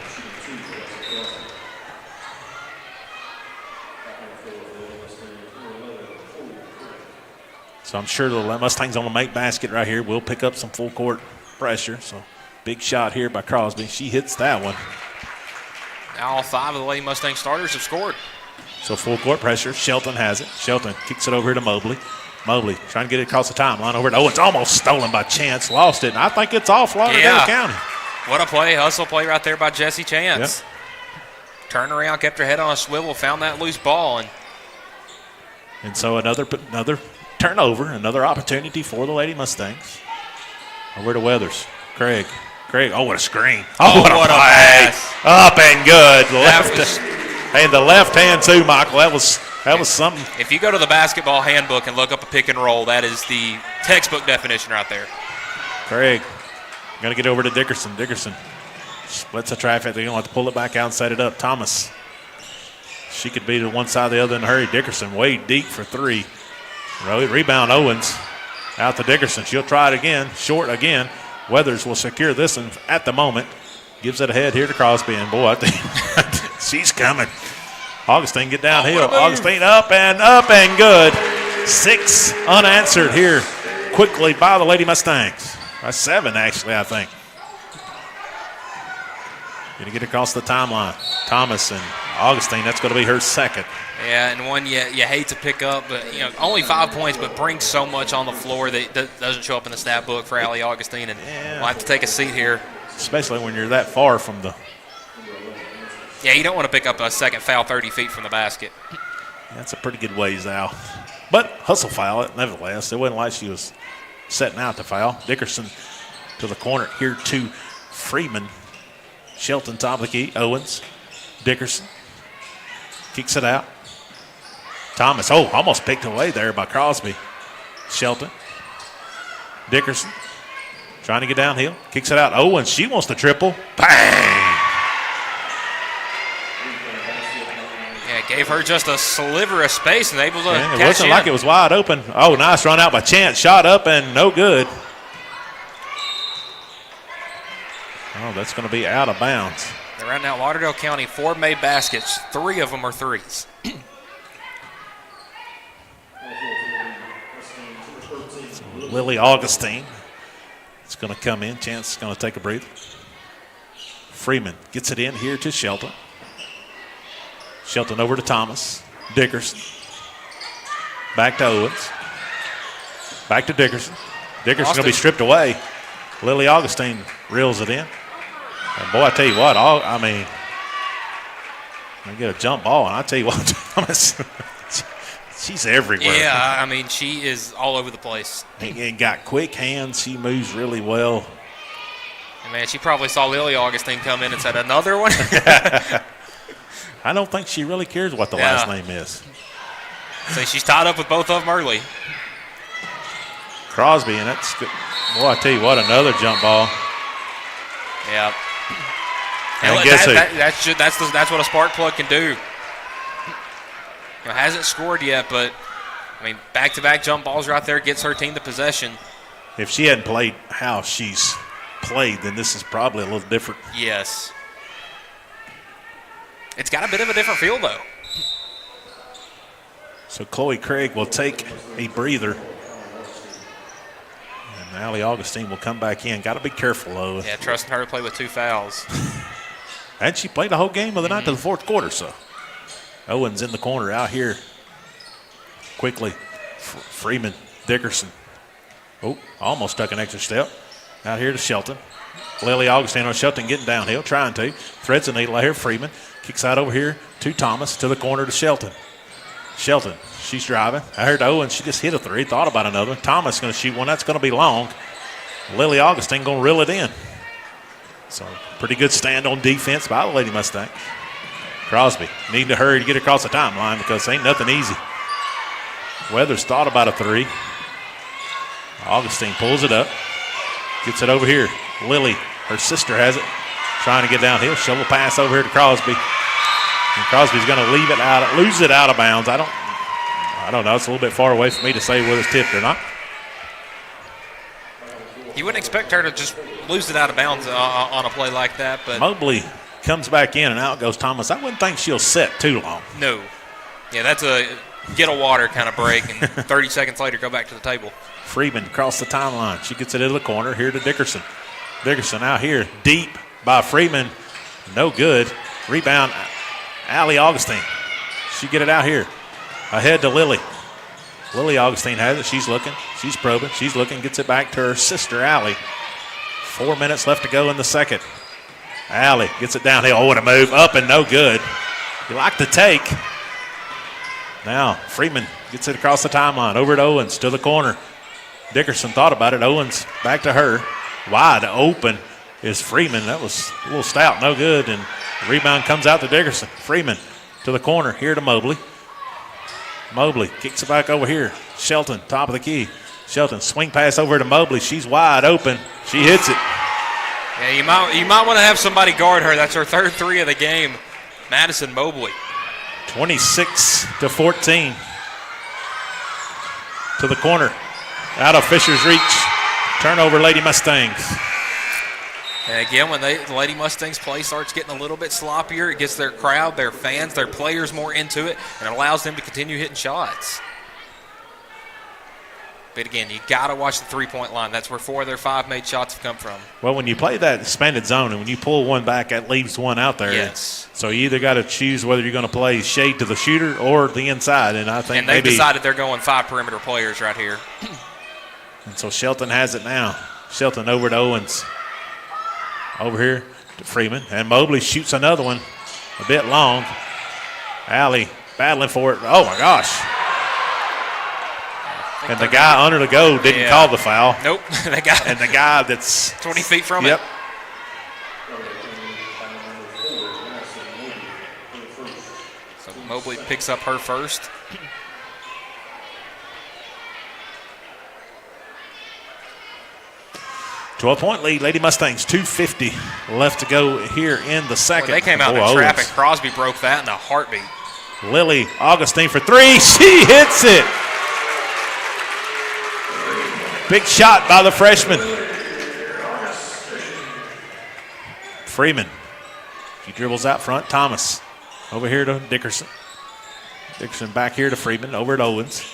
So I'm sure the Mustangs on the make basket right here will pick up some full court pressure. So big shot here by Crosby. She hits that one. Now all 5 of the Lady Mustang starters have scored. So full court pressure. Shelton has it. Shelton kicks it over here to Mobley. Mobley trying to get it across the timeline over to Owens. Almost stolen by Chance. Lost it. And I think it's off Lauderdale County. What a play. Hustle play right there by Jesse Chance. Yep. Turned around, kept her head on a swivel, found that loose ball. And so another turnover, another opportunity for the Lady Mustangs. Over to Weathers. Craig. Oh, what a screen. Oh, what a play. Up and good. And the left hand too, Michael. That was something. If you go to the basketball handbook and look up a pick and roll, that is the textbook definition right there. Craig, going to get over to Dickerson. Dickerson splits the traffic. They're going to have to pull it back out and set it up. Thomas. She could be to one side or the other in a hurry. Dickerson way deep for 3. Rebound Owens. Out to Dickerson. She'll try it again. Short again. Weathers will secure this one at the moment. Gives it ahead here to Crosby. And boy, I think she's coming. Augustine get downhill. Augustine up and good. 6 unanswered here quickly by the Lady Mustangs. 7, actually, I think. Going to get across the timeline. Thomas and Augustine, that's going to be her second. Yeah, and one you hate to pick up, but only 5 points, but brings so much on the floor that doesn't show up in the stat book for Allie Augustine, and we'll have to take a seat here. Especially when you're that far from the. Yeah, you don't want to pick up a second foul 30 feet from the basket. That's a pretty good ways out. But hustle foul it, nevertheless. It wasn't like she was setting out to foul. Dickerson to the corner here to Freeman. Shelton top of the key. Owens. Dickerson. Kicks it out. Thomas, almost picked away there by Crosby. Shelton. Dickerson. Trying to get downhill. Kicks it out. Owens, she wants to triple. Bang! Yeah, gave her just a sliver of space and able to It wasn't like it was wide open. Oh, nice run out by Chance. Shot up and no good. Oh, that's going to be out of bounds. Right now, Lauderdale County, 4 made baskets. 3 of them are threes. Lily Augustine is going to come in. Chance is going to take a breather. Freeman gets it in here to Shelton. Shelton over to Thomas. Dickerson. Back to Owens. Back to Dickerson. Dickerson's going to be stripped away. Lily Augustine reels it in. And boy, I tell you what, I get a jump ball, and I tell you what, Thomas, she's everywhere. Yeah, I mean, she is all over the place. And got quick hands. She moves really well. And man, she probably saw Lily Augustine come in and said, another one? I don't think she really cares what the last name is. So she's tied up with both of them early. Crosby, and that's good. Boy, I tell you what, another jump ball. Yeah. And guess who? That's what a spark plug can do. Hasn't scored yet, but, I mean, back-to-back jump balls right there gets her team the possession. If she hadn't played how she's played, then this is probably a little different. Yes. It's got a bit of a different feel, though. So Chloe Craig will take a breather. And Allie Augustine will come back in. Got to be careful, though. Yeah, trusting her to play with 2 fouls. And she played the whole game of the night to the fourth quarter, so. Owens in the corner out here. Quickly. Freeman, Dickerson. Oh, almost stuck an extra step. Out here to Shelton. Lily Augustine on Shelton getting downhill, trying to. Threads the needle out here. Freeman kicks out over here to Thomas, to the corner to Shelton. Shelton, she's driving. I heard Owens, she just hit a 3, thought about another. Thomas going to shoot one. That's going to be long. Lily Augustine going to reel it in. So pretty good stand on defense by the Lady Mustangs. Crosby needing to hurry to get across the timeline because ain't nothing easy. Weathers thought about a 3. Augustine pulls it up. Gets it over here. Lily, her sister has it. Trying to get downhill. Shovel pass over here to Crosby. And Crosby's going to lose it out of bounds. I don't know. It's a little bit far away for me to say whether it's tipped or not. You wouldn't expect her to just lose it out of bounds on a play like that. But Mobley comes back in and out goes Thomas. I wouldn't think she'll sit too long. No. Yeah, that's a get a water kind of break, and 30 seconds later go back to the table. Freeman across the timeline. She gets it into the corner here to Dickerson. Dickerson out here deep by Freeman. No good. Rebound, Allie Augustine. She get it out here. Ahead to Lily. Lily Augustine has it. She's looking. She's probing. She's looking. Gets it back to her sister, Allie. 4 minutes left to go in the second. Allie gets it downhill. Oh, and a move. Up and no good. You like the take. Now Freeman gets it across the timeline. Over to Owens to the corner. Dickerson thought about it. Owens back to her. Wide open is Freeman. That was a little stout. No good. And the rebound comes out to Dickerson. Freeman to the corner. Here to Mobley. Mobley kicks it back over here. Shelton, top of the key. Shelton, swing pass over to Mobley. She's wide open. She hits it. Yeah, you might want to have somebody guard her. That's her third 3 of the game. Madison Mobley. 26-14. To the corner. Out of Fisher's reach. Turnover, Lady Mustangs. And again, when the Lady Mustangs play starts getting a little bit sloppier, it gets their crowd, their fans, their players more into it, and it allows them to continue hitting shots. But again, you got to watch the three-point line. That's where 4 of their 5 made shots have come from. Well, when you play that expanded zone and when you pull one back, that leaves one out there. Yes. So you either got to choose whether you're going to play shade to the shooter or the inside. And I think and they've decided they're going 5 perimeter players right here. And so Shelton has it now. Shelton over to Owens. Over here to Freeman. And Mobley shoots another one a bit long. Allie battling for it. Oh, my gosh. And the guy under the goal didn't call the foul. Nope. And the guy that's 20 feet from it. So Mobley picks up her first. .12-point lead, Lady Mustangs, 2:50 left to go here in the second. Well, they came out in a trap, and Crosby broke that in a heartbeat. Lily Augustine for 3. She hits it. Big shot by the freshman. Freeman He dribbles out front. Thomas over here to Dickerson. Dickerson back here to Freeman. Over to Owens.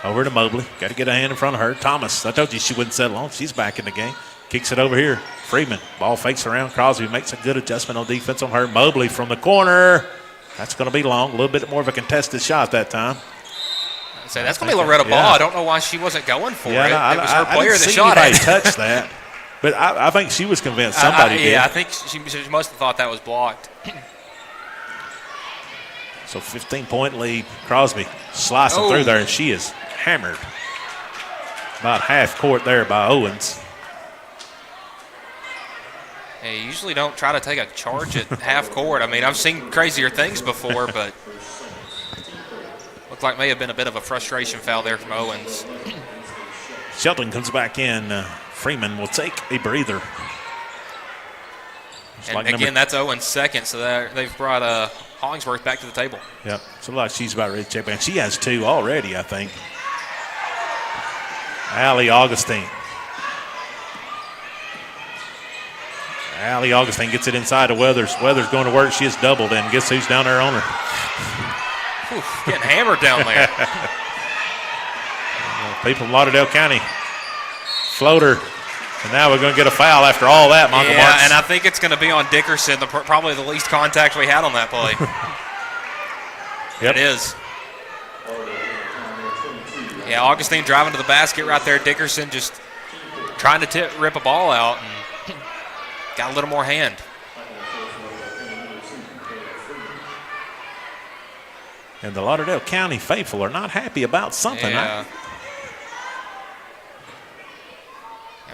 Over to Mobley. Got to get a hand in front of her. Thomas, I told you she wouldn't settle on. She's back in the game. Kicks it over here. Freeman. Ball fakes around. Crosby makes a good adjustment on defense on her. Mobley from the corner. That's going to be long. A little bit more of a contested shot that time. So that's going to be Loretto ball. I don't know why she wasn't going for it. No, it was her player that shot at it. touch that. But I think she was convinced somebody did. Yeah, I think she must have thought that was blocked. So 15-point lead. Crosby slicing through there, and she is hammered. About half court there by Owens. Hey, you usually don't try to take a charge at half court. I mean, I've seen crazier things before, but looked like may have been a bit of a frustration foul there from Owens. Shelton comes back in. Freeman will take a breather. And again, that's Owens' second, so they've brought Hollingsworth back to the table. Yep. So like she's about ready to check back. She has 2 already, I think. Allie Augustine. Allie Augustine gets it inside to Weathers. Weathers going to work. She is doubled, and guess who's down there on her? Getting hammered down there. People from Lauderdale County. Floater. And now we're going to get a foul after all that, Michael Marks. Yeah, and I think it's going to be on Dickerson, probably the least contact we had on that play. Yep. It is. Yeah, Augustine driving to the basket right there. Dickerson just trying to rip a ball out and got a little more hand. And the Lauderdale County faithful are not happy about something. Yeah.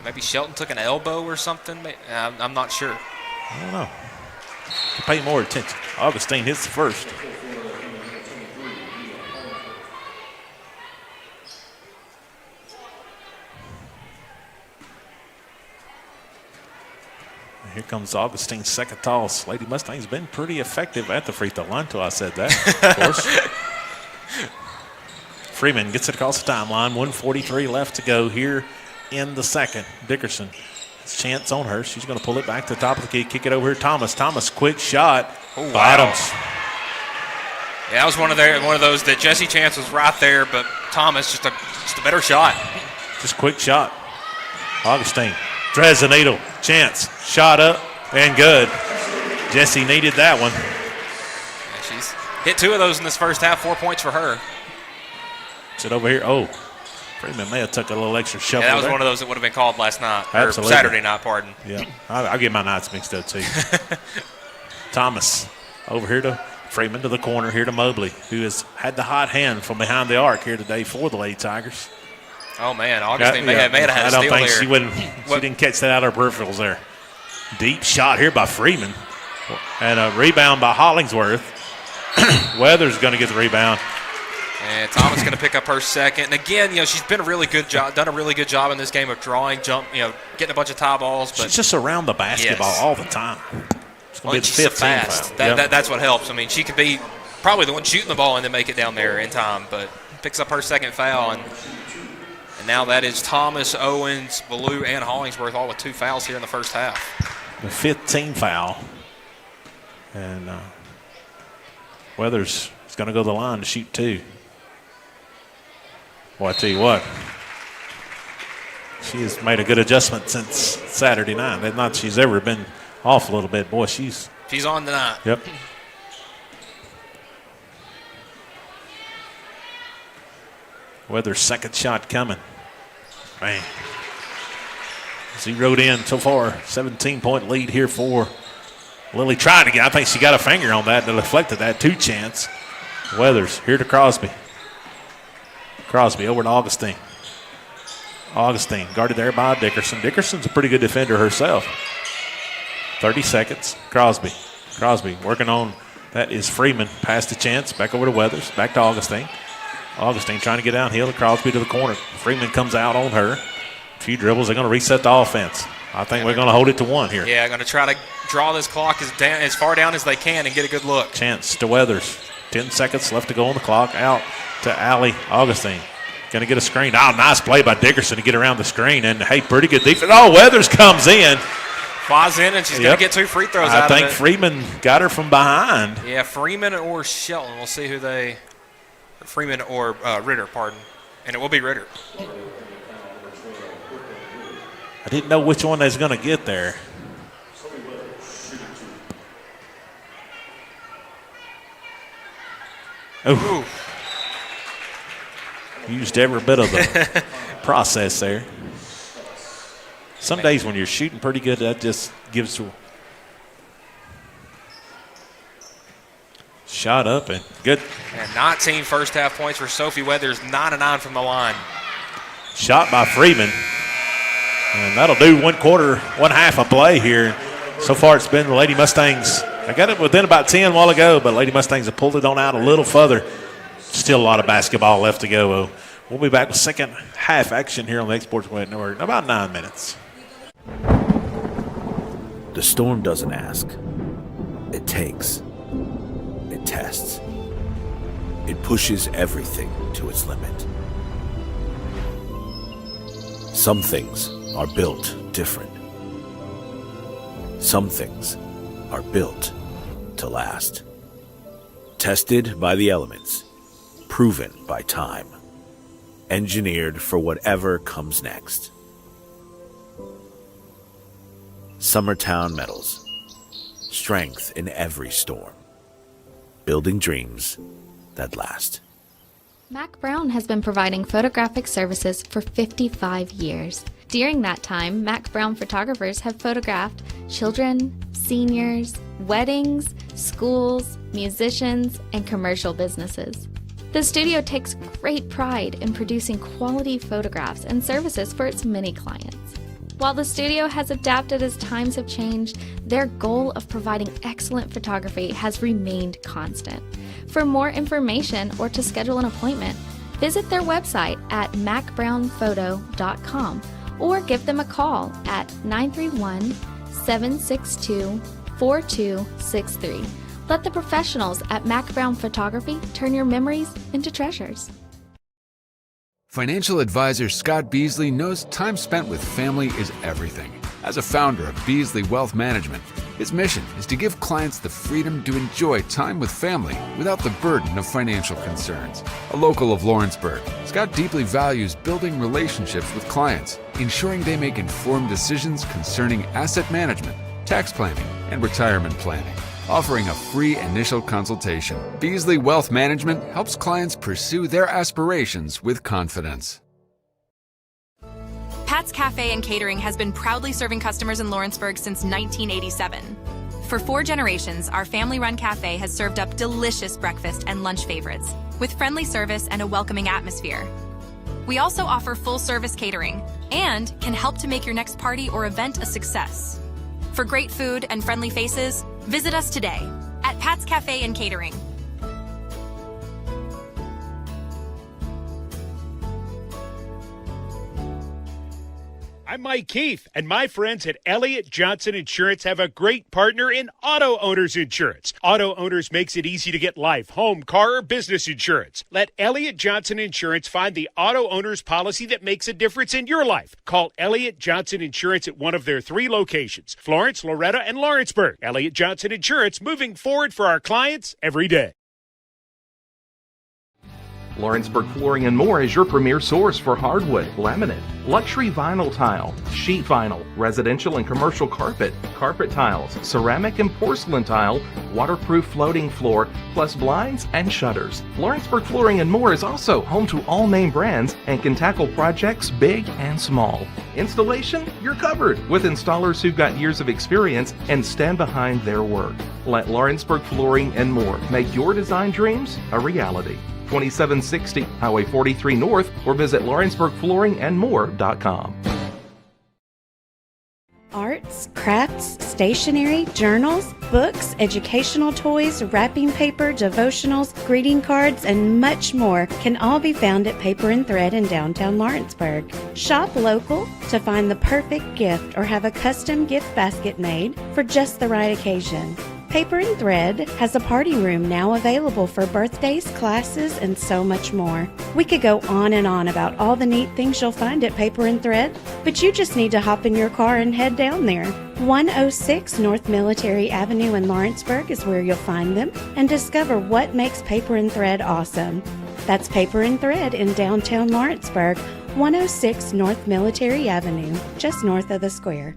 Maybe Shelton took an elbow or something. I'm not sure. I don't know. Pay more attention. Augustine hits the first. Here comes Augustine's second toss. Lady Mustang's been pretty effective at the free throw line until I said that, of course. Freeman gets it across the timeline. 1:43 left to go here in the second. Dickerson, chance on her. She's going to pull it back to the top of the key, kick it over here. Thomas, quick shot. Oh, Bottoms. Wow. Yeah, that was one of those that Jesse Chance was right there, but Thomas just a better shot. Just quick shot. Augustine threads the needle. Chance shot up and good. Jesse needed that one. Yeah, she's hit 2 of those in this first half. 4 points for her. Sit over here. Oh. Freeman may have took a little extra shuffle. Yeah, that was there. one of those that would have been called last night. Absolutely. Or Saturday night, pardon. Yeah, I'll get my nights mixed up too. Thomas over here to Freeman to the corner, here to Mobley, who has had the hot hand from behind the arc here today for the Lady Tigers. Oh, man, Augustine may have had a steal there. I don't think she didn't catch that out of her peripherals there. Deep shot here by Freeman. And a rebound by Hollingsworth. Weathers going to get the rebound. And Thomas going to pick up her second. And again, she's been done a really good job in this game of drawing, getting a bunch of tie balls. But she's just around the basketball all the time. It's going to be the she's so 15th fast. foul. That's what helps. I mean, she could be probably the one shooting the ball and then make it down there in time, but picks up her second foul. And now that is Thomas, Owens, Ballou, and Hollingsworth all with 2 fouls here in the first half. The 15th foul. And Weathers is going to go to the line to shoot 2. Well, I tell you what, she has made a good adjustment since Saturday night. Not she's ever been off a little bit. Boy, she's on tonight. Yep. Weather's second shot coming. Man. Zeroed in so far. 17-point lead here for Lily. Tried to get, I think she got a finger on that and deflected that. 2 chance. Weathers here to Crosby. Crosby over to Augustine. Augustine guarded there by Dickerson. Dickerson's a pretty good defender herself. 30 seconds. Crosby working on, that is Freeman. Past the chance. Back over to Weathers. Back to Augustine. Augustine trying to get downhill. Crosby to the corner. Freeman comes out on her. A few dribbles. They're going to reset the offense. I think we're going to hold it to 1 here. Yeah, going to try to draw this clock as far down as they can and get a good look. Chance to Weathers. 10 seconds left to go on the clock. Out to Allie Augustine. Going to get a screen. Oh, nice play by Dickerson to get around the screen. And, hey, pretty good defense. Oh, Weathers comes in. Flies in, and she's going to get 2 free throws out of it. I think Freeman got her from behind. Yeah, Freeman or Shelton. We'll see who they – Freeman or Ritter, pardon. And it will be Ritter. I didn't know which one they was going to get there. Ooh. Used every bit of the process there. Some days when you're shooting pretty good, that just gives a shot up and good. And 19 first half points for Sophie Weathers, 9 of 9 from the line. Shot by Freeman. And that'll do one half of play here. So far it's been the Lady Mustangs. I got it within about 10 a while ago, but Lady Mustangs have pulled it on out a little further. Still a lot of basketball left to go. We'll be back with second half action here on the Exports Network in about 9 minutes. The storm doesn't ask. It takes. It tests. It pushes everything to its limit. Some things are built different. Some things are built to last. Tested by the elements. Proven by time. Engineered for whatever comes next. Summertown Metals. Strength in every storm. Building dreams that last. Mac Brown has been providing photographic services for 55 years. During that time, Mac Brown photographers have photographed children, seniors, weddings, schools, musicians, and commercial businesses. The studio takes great pride in producing quality photographs and services for its many clients. While the studio has adapted as times have changed, their goal of providing excellent photography has remained constant. For more information or to schedule an appointment, visit their website at macbrownphoto.com or give them a call at 931-762-4263. Let the professionals at Mac Brown Photography turn your memories into treasures. Financial advisor Scott Beasley knows time spent with family is everything. As a founder of Beasley Wealth Management, his mission is to give clients the freedom to enjoy time with family without the burden of financial concerns. A local of Lawrenceburg, Scott deeply values building relationships with clients, ensuring they make informed decisions concerning asset management, tax planning, and retirement planning. Offering a free initial consultation, Beasley Wealth Management helps clients pursue their aspirations with confidence. Pat's Cafe and Catering has been proudly serving customers in Lawrenceburg since 1987. For 4 generations, our family-run cafe has served up delicious breakfast and lunch favorites, with friendly service and a welcoming atmosphere. We also offer full-service catering and can help to make your next party or event a success. For great food and friendly faces, visit us today at Pat's Cafe and Catering. I'm Mike Keefe, and my friends at Elliott Johnson Insurance have a great partner in Auto Owners Insurance. Auto Owners makes it easy to get life, home, car, or business insurance. Let Elliott Johnson Insurance find the Auto Owners policy that makes a difference in your life. Call Elliott Johnson Insurance at one of their 3 locations, Florence, Loretto, and Lawrenceburg. Elliott Johnson Insurance, moving forward for our clients every day. Lawrenceburg Flooring and More is your premier source for hardwood, laminate, luxury vinyl tile, sheet vinyl, residential and commercial carpet, carpet tiles, ceramic and porcelain tile, waterproof floating floor, plus blinds and shutters. Lawrenceburg Flooring and More is also home to all name brands and can tackle projects big and small. Installation? You're covered with installers who've got years of experience and stand behind their work. Let Lawrenceburg Flooring and More make your design dreams a reality. 2760 Highway 43 North, or visit LawrenceburgFlooringandMore.com. Arts, crafts, stationery, journals, books, educational toys, wrapping paper, devotionals, greeting cards, and much more can all be found at Paper and Thread in downtown Lawrenceburg. Shop local to find the perfect gift or have a custom gift basket made for just the right occasion. Paper and Thread has a party room now available for birthdays, classes, and so much more. We could go on and on about all the neat things you'll find at Paper and Thread, but you just need to hop in your car and head down there. 106 North Military Avenue in Lawrenceburg is where you'll find them, and discover what makes Paper and Thread awesome. That's Paper and Thread in downtown Lawrenceburg, 106 North Military Avenue, just north of the square.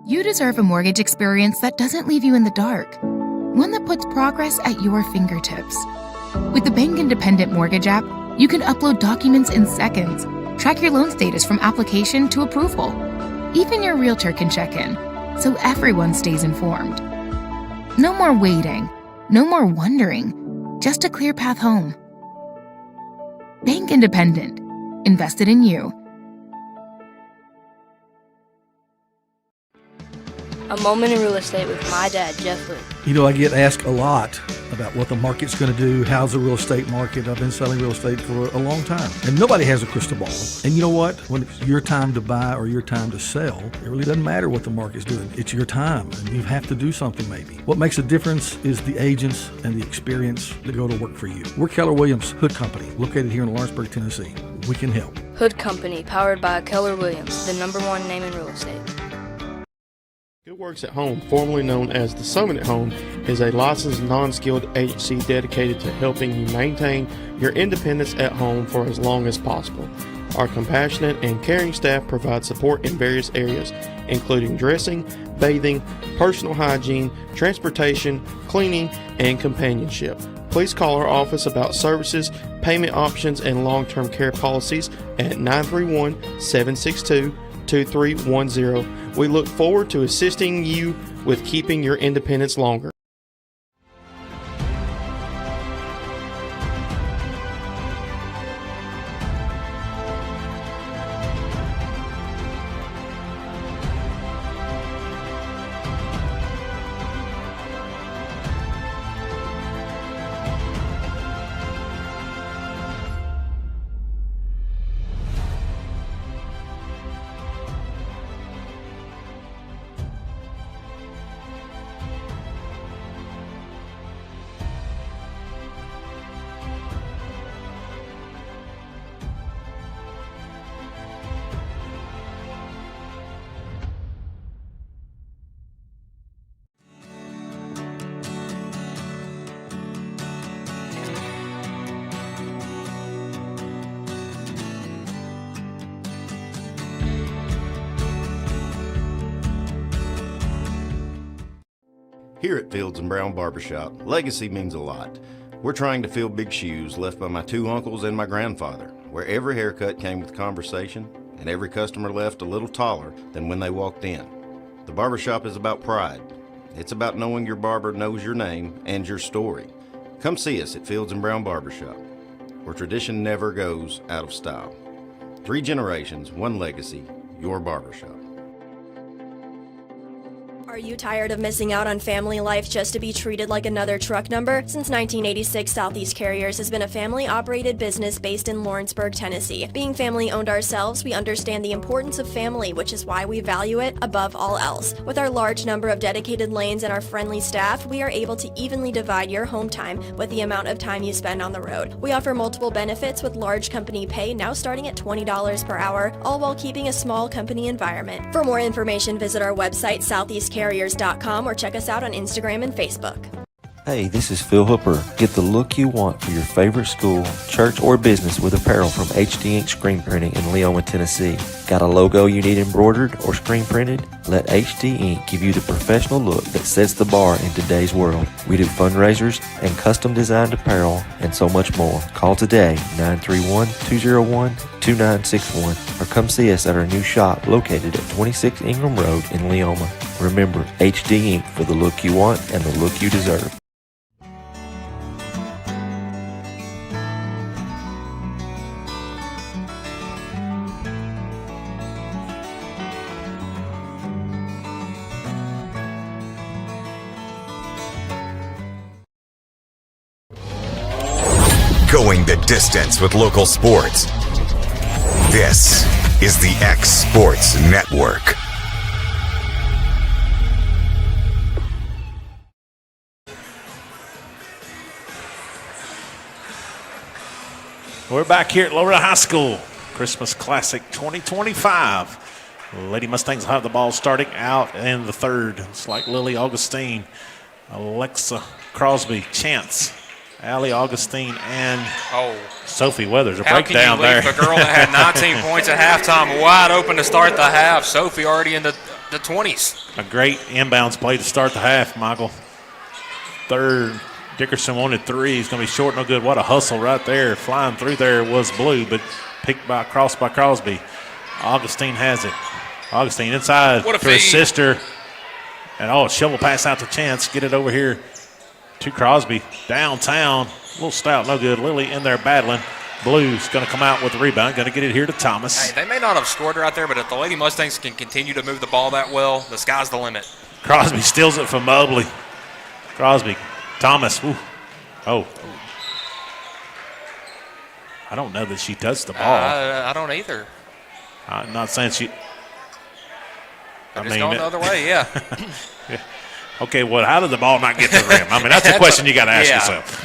You deserve a mortgage experience that doesn't leave you in the dark. One that puts progress at your fingertips. With the Bank Independent Mortgage app, you can upload documents in seconds, track your loan status from application to approval. Even your realtor can check in, so everyone stays informed. No more waiting, no more wondering, just a clear path home. Bank Independent. Invested in you. A moment in real estate with my dad, Jeff Luke. You know, I get asked a lot about what the market's going to do. How's the real estate market? I've been selling real estate for a long time, and nobody has a crystal ball. And you know what? When it's your time to buy or your time to sell, it really doesn't matter what the market's doing. It's your time, and you have to do something maybe. What makes a difference is the agents and the experience that go to work for you. We're Keller Williams Hood Company, located here in Lawrenceburg, Tennessee. We can help. Hood Company, powered by Keller Williams, the #1 name in real estate. Good Works at Home, formerly known as The Summit at Home, is a licensed non-skilled agency dedicated to helping you maintain your independence at home for as long as possible. Our compassionate and caring staff provide support in various areas, including dressing, bathing, personal hygiene, transportation, cleaning, and companionship. Please call our office about services, payment options, and long-term care policies at 931-762-2310. We look forward to assisting you with keeping your independence longer. Here at Fields & Brown Barbershop, legacy means a lot. We're trying to fill big shoes left by my 2 uncles and my grandfather, where every haircut came with conversation and every customer left a little taller than when they walked in. The barbershop is about pride. It's about knowing your barber knows your name and your story. Come see us at Fields & Brown Barbershop, where tradition never goes out of style. 3 generations, 1 legacy, your barbershop. Are you tired of missing out on family life just to be treated like another truck number? Since 1986, Southeast Carriers has been a family-operated business based in Lawrenceburg, Tennessee. Being family-owned ourselves, we understand the importance of family, which is why we value it above all else. With our large number of dedicated lanes and our friendly staff, we are able to evenly divide your home time with the amount of time you spend on the road. We offer multiple benefits with large company pay now starting at $20 per hour, all while keeping a small company environment. For more information, visit our website, southeastcarriers.com, or check us out on Instagram and Facebook. Hey, this is Phil Hooper. Get the look you want for your favorite school, church, or business with apparel from HD Ink Screen Printing in Leoma, Tennessee. Got a logo you need embroidered or screen printed? Let HD Inc. give you the professional look that sets the bar in today's world. We do fundraisers and custom designed apparel and so much more. Call today, 931-201-2961, or come see us at our new shop located at 26 Ingram Road in Leoma. Remember, HD Inc. for the look you want and the look you deserve. Going the distance with local sports. This is the X Sports Network. We're back here at Loretto High School. Christmas Classic 2025. Lady Mustangs will have the ball starting out in the third. It's like Lily Augustine, Alexa Crosby, Chance, Allie Augustine, and Sophie Weathers. A breakdown there. How can you leave a girl that had 19 points at halftime wide open to start the half? Sophie already in the 20s. A great inbounds play to start the half, Michael. Third, Dickerson wanted three. He's going to be short, no good. What a hustle right there. Flying through there was Blue, but picked by Crosby. Augustine has it. Augustine inside to his sister. And shovel pass out to Chance. Get it over here to Crosby. Downtown. A little stout, no good. Lily in there battling. Blue's going to come out with the rebound. Going to get it here to Thomas. Hey, they may not have scored right there, but if the Lady Mustangs can continue to move the ball that well, the sky's the limit. Crosby steals it from Mobley. Crosby. Thomas. Ooh. Oh. I don't know that she touched the ball. I don't either. I'm not saying she. It's going the other way, yeah. Yeah. Okay, well, how did the ball not get to the rim? I mean, that's a question you got to ask yourself.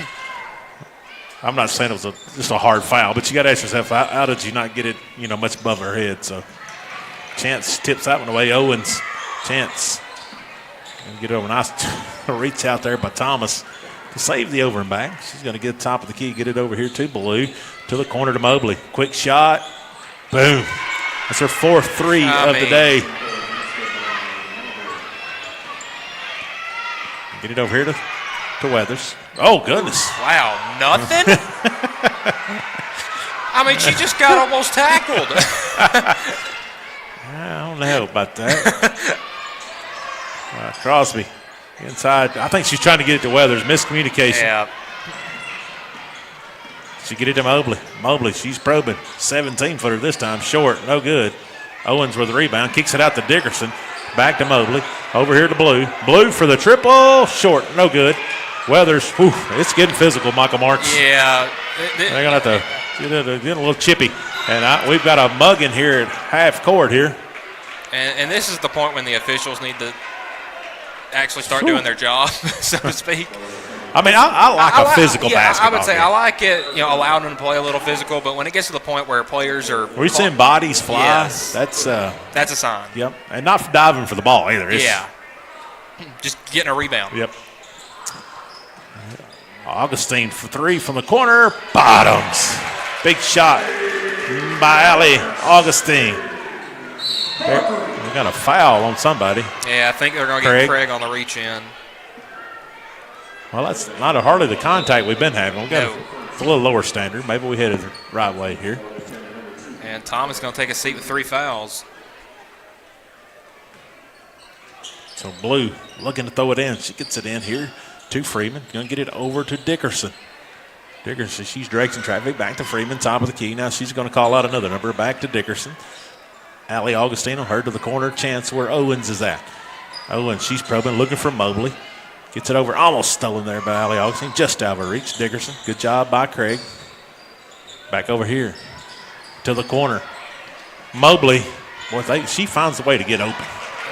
I'm not saying it was just a hard foul, but you got to ask yourself, how did you not get it, much above her head? So, Chance tips that one away. Owens, Chance. And get over. Nice reach out there by Thomas to save the over and back. She's going to get top of the key, get it over here to Blue, to the corner to Mobley. Quick shot. Boom. That's her fourth three of the day. Get it over here to Weathers. Oh, goodness. Wow, nothing? I mean, she just got almost tackled. I don't know about that. Crosby inside. I think she's trying to get it to Weathers. Miscommunication. Yeah. She get it to Mobley. Mobley, she's probing. 17-footer this time. Short, no good. Owens with the rebound. Kicks it out to Dickerson. Back to Mobley. Over here to Blue. Blue for the triple. Short, no good. Weathers, it's getting physical, Michael Marks. Yeah. They're going to have to get a little chippy. And we've got a mug in here at half court here. And this is the point when the officials need to actually start doing their job, so to speak. I mean, I like a physical basketball. I would say game. I like it, allowing them to play a little physical, but when it gets to the point where players are – we're seeing bodies fly. Yes, that's a sign. Yep, and not diving for the ball either. Yeah, just getting a rebound. Yep. Augustine for three from the corner. Bottoms. Big shot by Allie Augustine. They got a foul on somebody. Yeah, I think they're going to get Craig on the reach in. Well, that's not hardly the contact we've been having. It's a little lower standard. Maybe we headed the right way here. And Thomas going to take a seat with 3 fouls. So Blue looking to throw it in. She gets it in here to Freeman. Going to get it over to Dickerson. Dickerson, she's directing traffic back to Freeman, top of the key. Now she's going to call out another number back to Dickerson. Allie Augustino, her to the corner. Chance where Owens is at. Owens, she's probing, looking for Mobley. Gets it over, almost stolen there by Allie Augustine. Just out of reach. Dickerson, good job by Craig. Back over here to the corner. Mobley, boy, she finds a way to get open.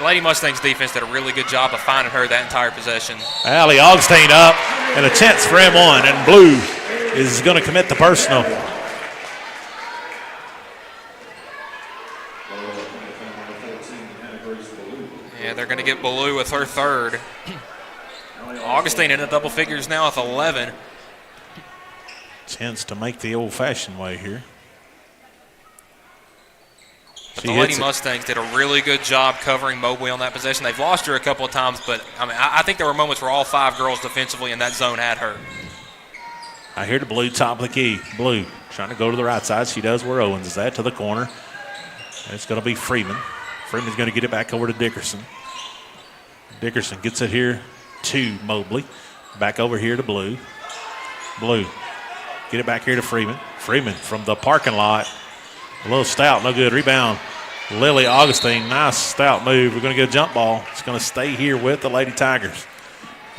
Lady Mustangs defense did a really good job of finding her that entire possession. Allie Augustine up, and a chance for M1, and Blue is going to commit the personal. Yeah, they're going to get Blue with her third. Augustine in the double figures now with 11. Chance to make the old-fashioned way here. The Lady Mustangs did a really good job covering Mobley on that possession. They've lost her a couple of times, but I think there were moments where all 5 girls defensively in that zone had her. I hear the Blue top of the key. Blue trying to go to the right side. She does where Owens is at, to the corner. And it's going to be Freeman. Freeman's going to get it back over to Dickerson. Dickerson gets it here to Mobley. Back over here to Blue. Blue. Get it back here to Freeman. Freeman from the parking lot. A little stout, no good. Rebound. Lily Augustine, nice stout move. We're going to get a jump ball. It's going to stay here with the Lady Tigers.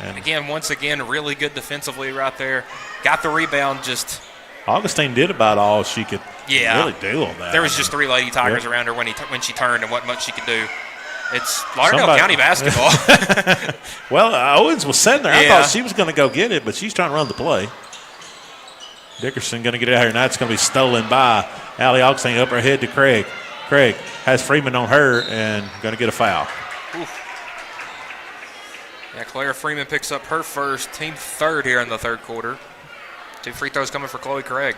And again, once again, really good defensively right there. Got the rebound, just. Augustine did about all she could really do on that. There was just 3 Lady Tigers around her when she turned, and what much she could do. It's Lauderdale County basketball. Well, Owens was sitting there. I thought she was going to go get it, but she's trying to run the play. Dickerson going to get it out here. Now it's going to be stolen by Allie Augustine up her head to Craig. Craig has Freeman on her and going to get a foul. Oof. Yeah, Claire Freeman picks up her first, team third here in the third quarter. 2 free throws coming for Chloe Craig.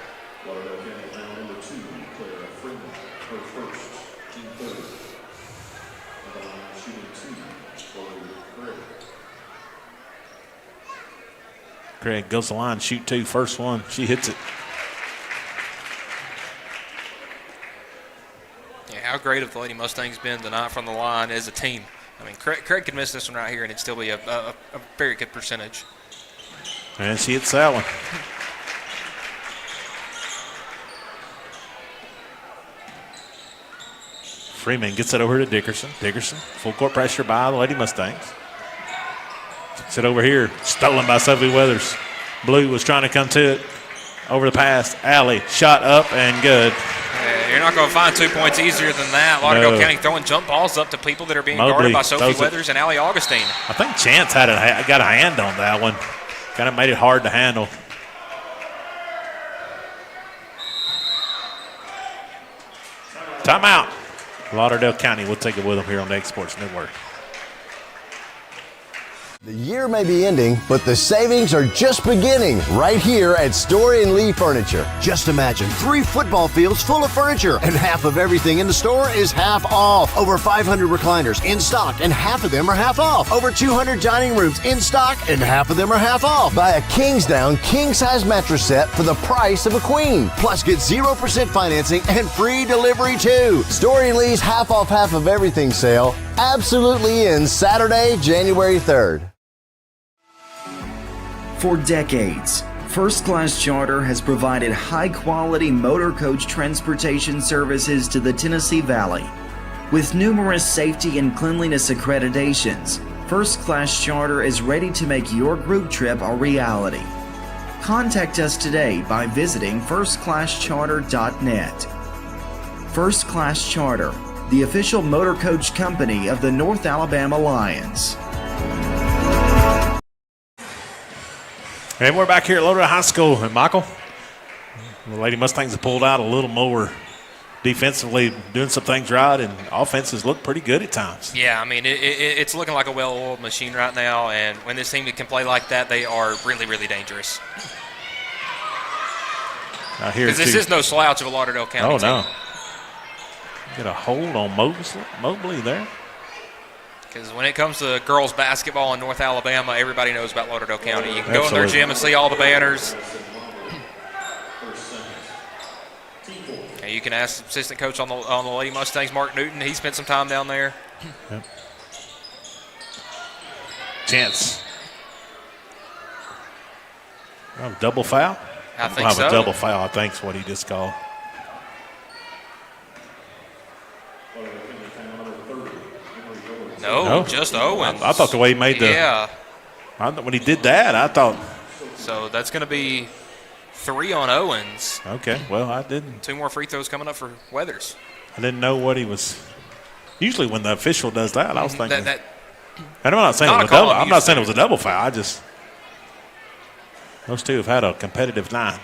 Craig goes to the line, shoot 2, first one. She hits it. Yeah, how great have the Lady Mustangs been tonight from the line as a team? I mean, Craig could miss this one right here, and it'd still be a very good percentage. And she hits that one. Freeman gets it over to Dickerson. Dickerson, full court pressure by the Lady Mustangs. Gets it over here, stolen by Sophie Weathers. Blue was trying to come to it. Over the pass, Allie, shot up and good. Yeah, you're not going to find 2 points easier than that. Lauderdale County throwing jump balls up to people that are being guarded by Sophie Weathers and Allie Augustine. I think Chance got a hand on that one. Kind of made it hard to handle. Timeout. Lauderdale County will take it with them here on the X Sports Network. The year may be ending, but the savings are just beginning right here at Story & Lee Furniture. Just imagine 3 football fields full of furniture, and half of everything in the store is half off. Over 500 recliners in stock, and half of them are half off. Over 200 dining rooms in stock, and half of them are half off. Buy a Kingsdown king-size mattress set for the price of a queen. Plus, get 0% financing and free delivery too. Story & Lee's half off half of everything sale absolutely ends Saturday, January 3rd. For decades, First Class Charter has provided high-quality motor coach transportation services to the Tennessee Valley. With numerous safety and cleanliness accreditations, First Class Charter is ready to make your group trip a reality. Contact us today by visiting firstclasscharter.net. First Class Charter, the official motor coach company of the North Alabama Lions. And we're back here at Lauderdale High School. And Michael, the Lady Mustangs have pulled out a little more defensively, doing some things right, and offenses look pretty good at times. Yeah, I mean, it's looking like a well-oiled machine right now, and when this team can play like that, they are really, really dangerous. Because this is no slouch of a Lauderdale County team. No. Get a hold on Mobley there. Because when it comes to girls basketball in North Alabama, everybody knows about Lauderdale County. You can go in their gym and see all the banners. And you can ask assistant coach on the Lady Mustangs, Mark Newton. He spent some time down there. Yep. Chance. Double foul? I think so. A double foul, I think is what he just called. No, just Owens. I thought the way he made the – yeah. When he did that, I thought – So that's going to be 3 on Owens. Okay, well, I didn't – 2 more free throws coming up for Weathers. I didn't know what he was – usually when the official does that, I was thinking – that I'm not saying it was a double. I'm not saying it was a double foul. I just – those two have had a competitive night.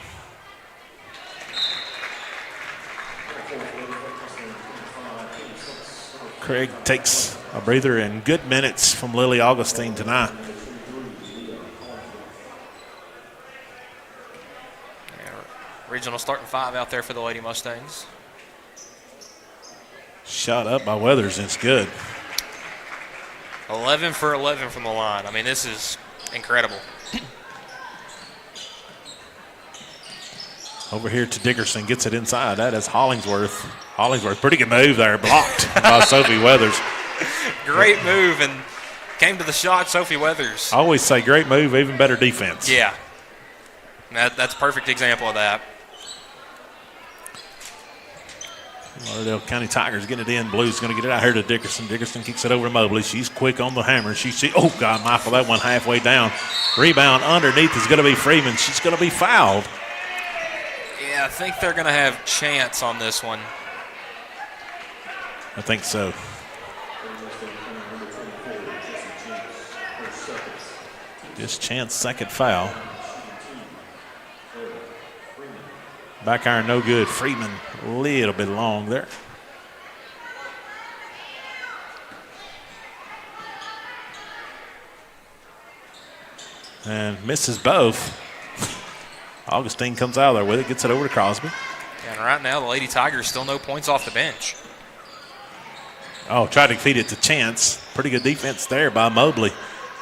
Craig takes a breather in good minutes from Lily Augustine tonight. Yeah, regional starting 5 out there for the Lady Mustangs. Shot up by Weathers, and it's good. 11 for 11 from the line. I mean, this is incredible. Over here to Dickerson, gets it inside. That is Hollingsworth. Hollingsworth, pretty good move there, blocked by Sophie Weathers. Great move, and came to the shot, Sophie Weathers. I always say great move, even better defense. Yeah. That's a perfect example of that. Lauderdale County Tigers getting it in. Blue's going to get it out here to Dickerson. Dickerson kicks it over to Mobley. She's quick on the hammer. Oh, God, Michael, that one halfway down. Rebound underneath is going to be Freeman. She's going to be fouled. Yeah, I think they're going to have chance on this one. I think so. Just chance, second foul. Back iron, no good. Freeman, a little bit long there. And misses both. Augustine comes out of there with it, gets it over to Crosby. And right now, the Lady Tigers still no points off the bench. Oh, tried to feed it to Chance. Pretty good defense there by Mobley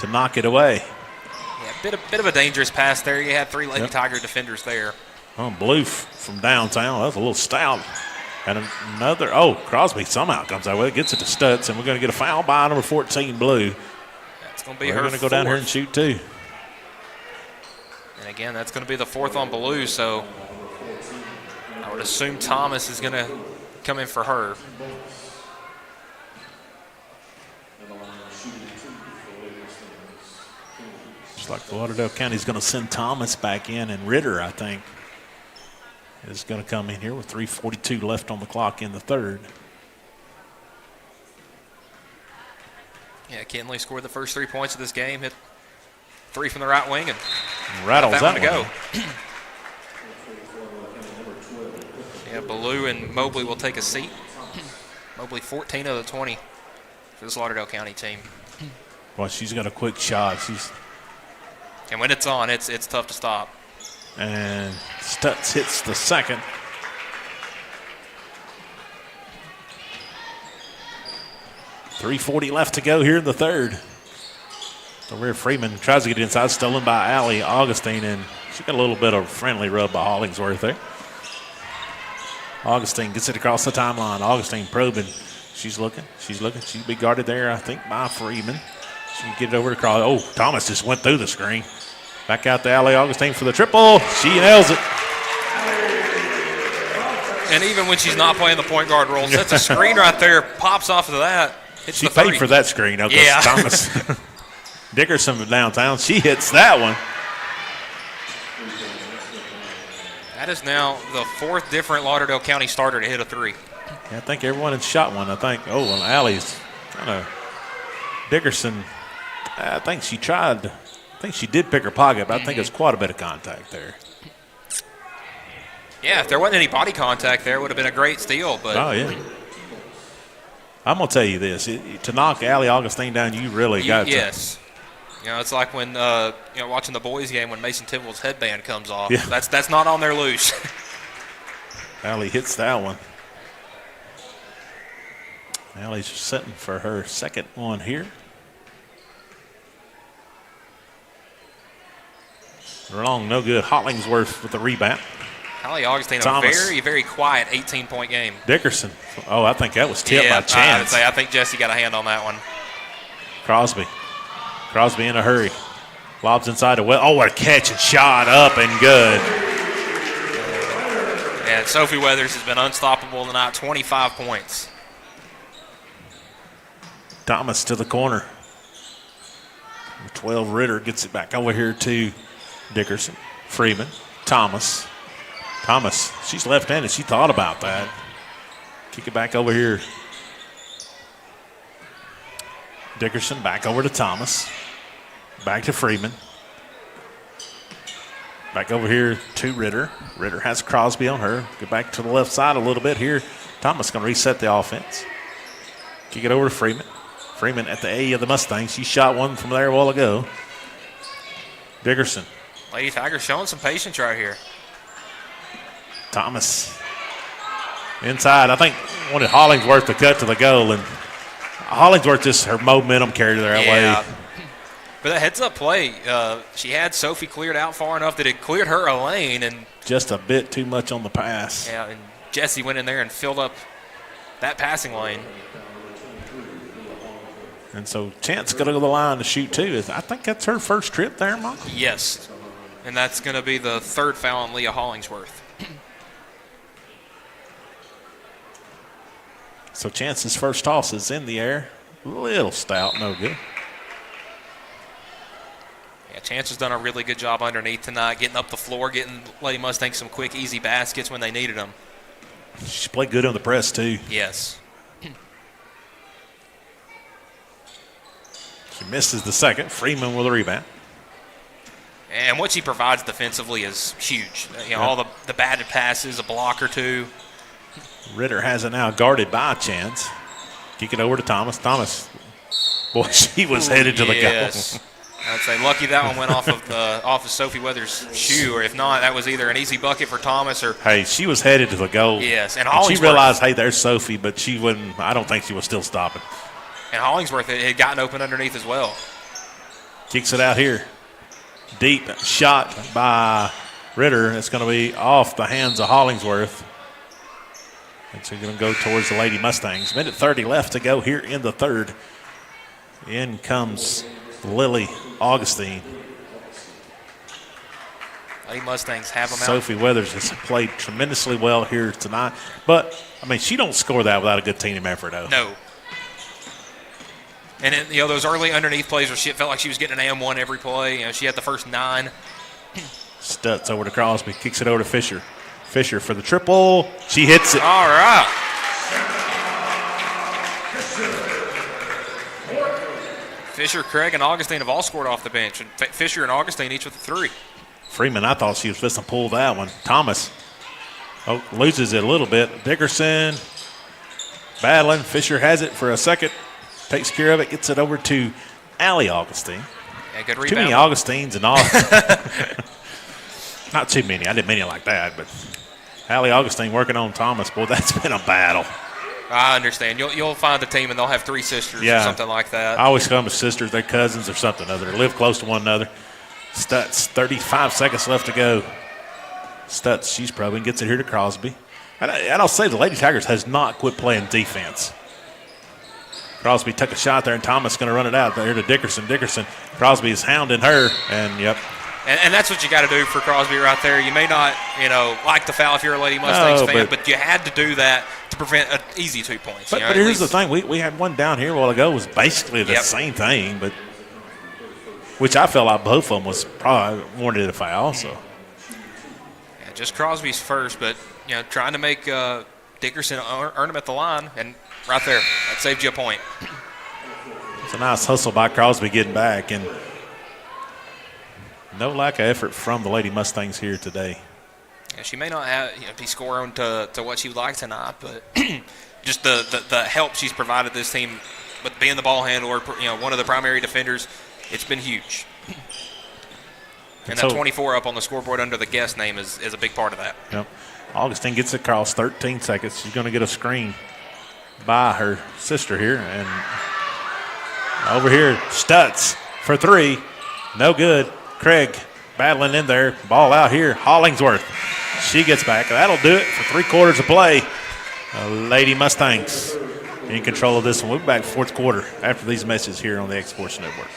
to knock it away. Yeah, bit of a dangerous pass there. You had 3 Lady Tiger defenders there. Oh, Blue from downtown. That was a little stout. And another, Crosby somehow comes out with it, gets it to Stutz, and we're going to get a foul by number 14, Blue. That's going to be We're her going to go down here and shoot, too. And again, that's going to be the 4th on Blue, so I would assume Thomas is going to come in for her. Looks like Lauderdale County's going to send Thomas back in, and Ritter, I think, is going to come in here with 3:42 left on the clock in the third. Yeah, Kinley scored the first 3 points of this game, hit 3 from the right wing, and rattles that that one to go. Yeah, Ballou and Mobley will take a seat. Mobley 14 of the 20 for this Lauderdale County team. Well, she's got a quick shot. And when it's on, it's tough to stop. And Stutz hits the second. .340 left to go here in the third. Over here, Freeman tries to get inside, stolen by Allie Augustine, and she got a little bit of friendly rub by Hollingsworth there. Augustine gets it across the timeline. Augustine probing. She's looking. She'll be guarded there, I think, by Freeman. She can get it over to Crosby. Oh, Thomas just went through the screen. Back out to Allie Augustine for the triple. She nails it. And even when she's not playing the point guard role, sets a screen right there, pops off of that. Hits She the paid 30. for that screen. Okay, Yeah. Thomas Dickerson from downtown. She hits that one. That is now the 4th different Lauderdale County starter to hit a 3. Yeah, I think everyone had shot one. I think. Oh, well, Allie's kind of. Dickerson, I think she tried. I think she did pick her pocket, but I think it's quite a bit of contact there. Yeah, if there wasn't any body contact there, it would have been a great steal. But Oh, yeah. I'm going to tell you this. To knock Allie Augustine down, you really got to. Yes. You know, it's like when watching the boys game when Mason Tibbles' headband comes off. Yeah. That's not on there loose. Allie hits that one. Allie's setting for her second one here. Long, no good. Hollingsworth with the rebound. Allie Augustine, Thomas. a very, very quiet 18-point game. Dickerson. Oh, I think that was tipped by Chance. I think Jesse got a hand on that one. Crosby in a hurry. Lobs inside the well. Oh, what a catch and shot up and good. And Sophie Weathers has been unstoppable tonight, 25 points. Thomas to the corner. 12 Ritter gets it back over here to Dickerson. Freeman. Thomas, she's left-handed. She thought about that. Kick it back over here. Dickerson back over to Thomas. Back to Freeman. Back over here to Ritter. Ritter has Crosby on her. Get back to the left side a little bit here. Thomas going to reset the offense. Kick it over to Freeman. Freeman at the A of the Mustangs. She shot one from there a while ago. Dickerson. Lady Tigers showing some patience right here. Thomas. Inside, I think wanted Hollingsworth to cut to the goal, and Hollingsworth just her momentum carried her that way. But that heads-up play, she had Sophie cleared out far enough that it cleared her a lane, and just a bit too much on the pass. Yeah, and Jessie went in there and filled up that passing lane. And so Chance going to go to the line to shoot too. I think that's her first trip there, Mark. Yes, and that's going to be the third foul on Leah Hollingsworth. So Chance's first toss is in the air. A little stout, no good. Yeah, Chance has done a really good job underneath tonight, getting up the floor, getting Lady Mustangs some quick, easy baskets when they needed them. She played good on the press too. Yes. She misses the second. Freeman with a rebound. And what she provides defensively is huge. You know, all the batted passes, a block or two. Ritter has it now guarded by Chance. Kick it over to Thomas. Thomas, boy, she was headed to the goal. I'd say lucky that one went off of Sophie Weathers' shoe, or if not, that was either an easy bucket for Thomas or. Hey, she was headed to the goal. Yes, and she realized, hey, there's Sophie, but she wouldn't. I don't think she was still stopping. And Hollingsworth had gotten open underneath as well. Kicks it out here. Deep shot by Ritter. It's going to be off the hands of Hollingsworth. And so you're going to go towards the Lady Mustangs. Minute 30 left to go here in the third. In comes Lily Augustine. Lady Mustangs have them out. Sophie Weathers has played tremendously well here tonight. But, I mean, she don't score that without a good team effort, though. No. And, those early underneath plays where she felt like she was getting an AM1 every play. She had the first 9. Stutz over to Crosby. Kicks it over to Fisher. Fisher for the triple. She hits it. All right. Fisher, Craig, and Augustine have all scored off the bench. And Fisher and Augustine each with a 3. Freeman, I thought she was supposed to pull that one. Thomas loses it a little bit. Dickerson battling. Fisher has it for a second. Takes care of it. Gets it over to Allie Augustine. Yeah, good rebound. Too many Augustines and all. Not too many. I didn't mean it like that, but Allie Augustine working on Thomas. Boy, that's been a battle. I understand. You'll find a team and they'll have 3 sisters or something like that. I always call them as sisters. They're cousins or something other. They live close to one another. Stutz, 35 seconds left to go. Stutz, she's probing, gets it here to Crosby. And I'll say the Lady Tigers has not quit playing defense. Crosby took a shot there, and Thomas going to run it out there to Dickerson. Crosby is hounding her, and yep. And that's what you got to do for Crosby right there. You may not, like the foul if you're a Lady Mustangs fan, but you had to do that to prevent an easy 2 points. But here's the thing. We had one down here a while ago. It was basically the same thing, but which I felt like both of them was probably warranted a foul. So. Yeah, just Crosby's first, but, trying to make Dickerson earn him at the line, and right there, that saved you a point. It's a nice hustle by Crosby getting back, and no lack of effort from the Lady Mustangs here today. Yeah, she may not be scoring to what she would like tonight, but just the help she's provided this team with being the ball handler, one of the primary defenders, it's been huge. And that 24 up on the scoreboard under the guest name is a big part of that. Yep. Augustine gets it across 13 seconds. She's going to get a screen by her sister here. And over here, Stutz for 3. No good. Craig battling in there. Ball out here. Hollingsworth. She gets back. That'll do it for 3/4 of play. Lady Mustangs in control of this one. We'll be back fourth quarter after these messages here on the X Sports Network.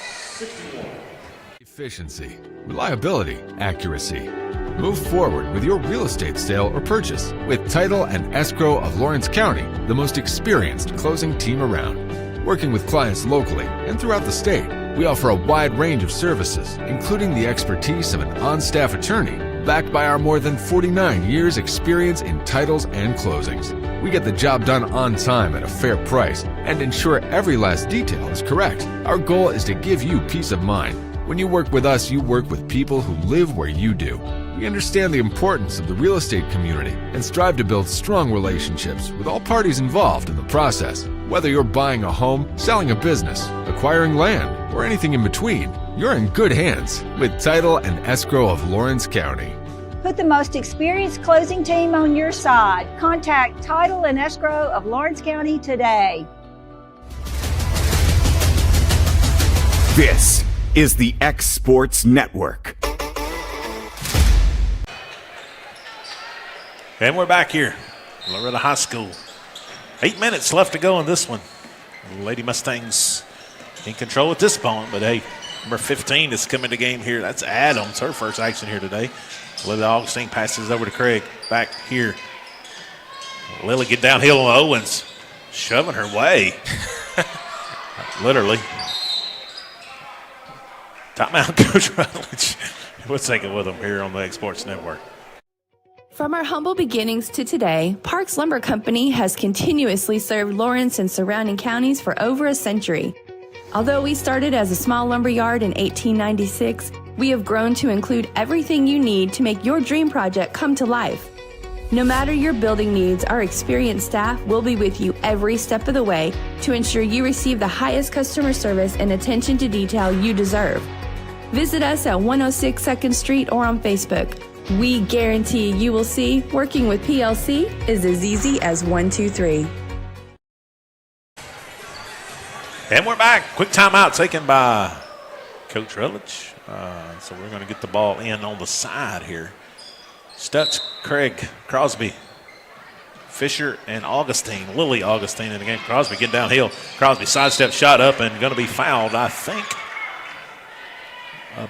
Efficiency, reliability, accuracy. Move forward with your real estate sale or purchase with Title and Escrow of Lawrence County, the most experienced closing team around. Working with clients locally and throughout the state, we offer a wide range of services, including the expertise of an on-staff attorney, backed by our more than 49 years' experience in titles and closings. We get the job done on time at a fair price and ensure every last detail is correct. Our goal is to give you peace of mind. When you work with us, you work with people who live where you do. We understand the importance of the real estate community and strive to build strong relationships with all parties involved in the process. Whether you're buying a home, selling a business, acquiring land, or anything in between, you're in good hands with Title and Escrow of Lawrence County. Put the most experienced closing team on your side. Contact Title and Escrow of Lawrence County today. This is the X Sports Network. And we're back here, Loretto High School. 8 minutes left to go in this one. Lady Mustangs in control at this point, but hey, number 15 is coming to game here. That's Adams, her first action here today. Lily Augustine passes over to Craig. Back here. Lily get downhill on Owens, shoving her way. Literally. Timeout, Coach Rutledge. We'll take it with them here on the X Sports Network. From our humble beginnings to today, Parks Lumber Company has continuously served Lawrence and surrounding counties for over a century. Although we started as a small lumber yard in 1896, we have grown to include everything you need to make your dream project come to life. No matter your building needs, our experienced staff will be with you every step of the way to ensure you receive the highest customer service and attention to detail you deserve. Visit us at 106 2nd Street or on Facebook. We guarantee you will see working with PLC is as easy as 1, 2, 3. And we're back. Quick timeout taken by Coach Rutledge. So we're going to get the ball in on the side here. Stutz, Craig, Crosby, Fisher, and Augustine. Lily Augustine in the game. Crosby getting downhill. Crosby sidestep shot up and going to be fouled, I think,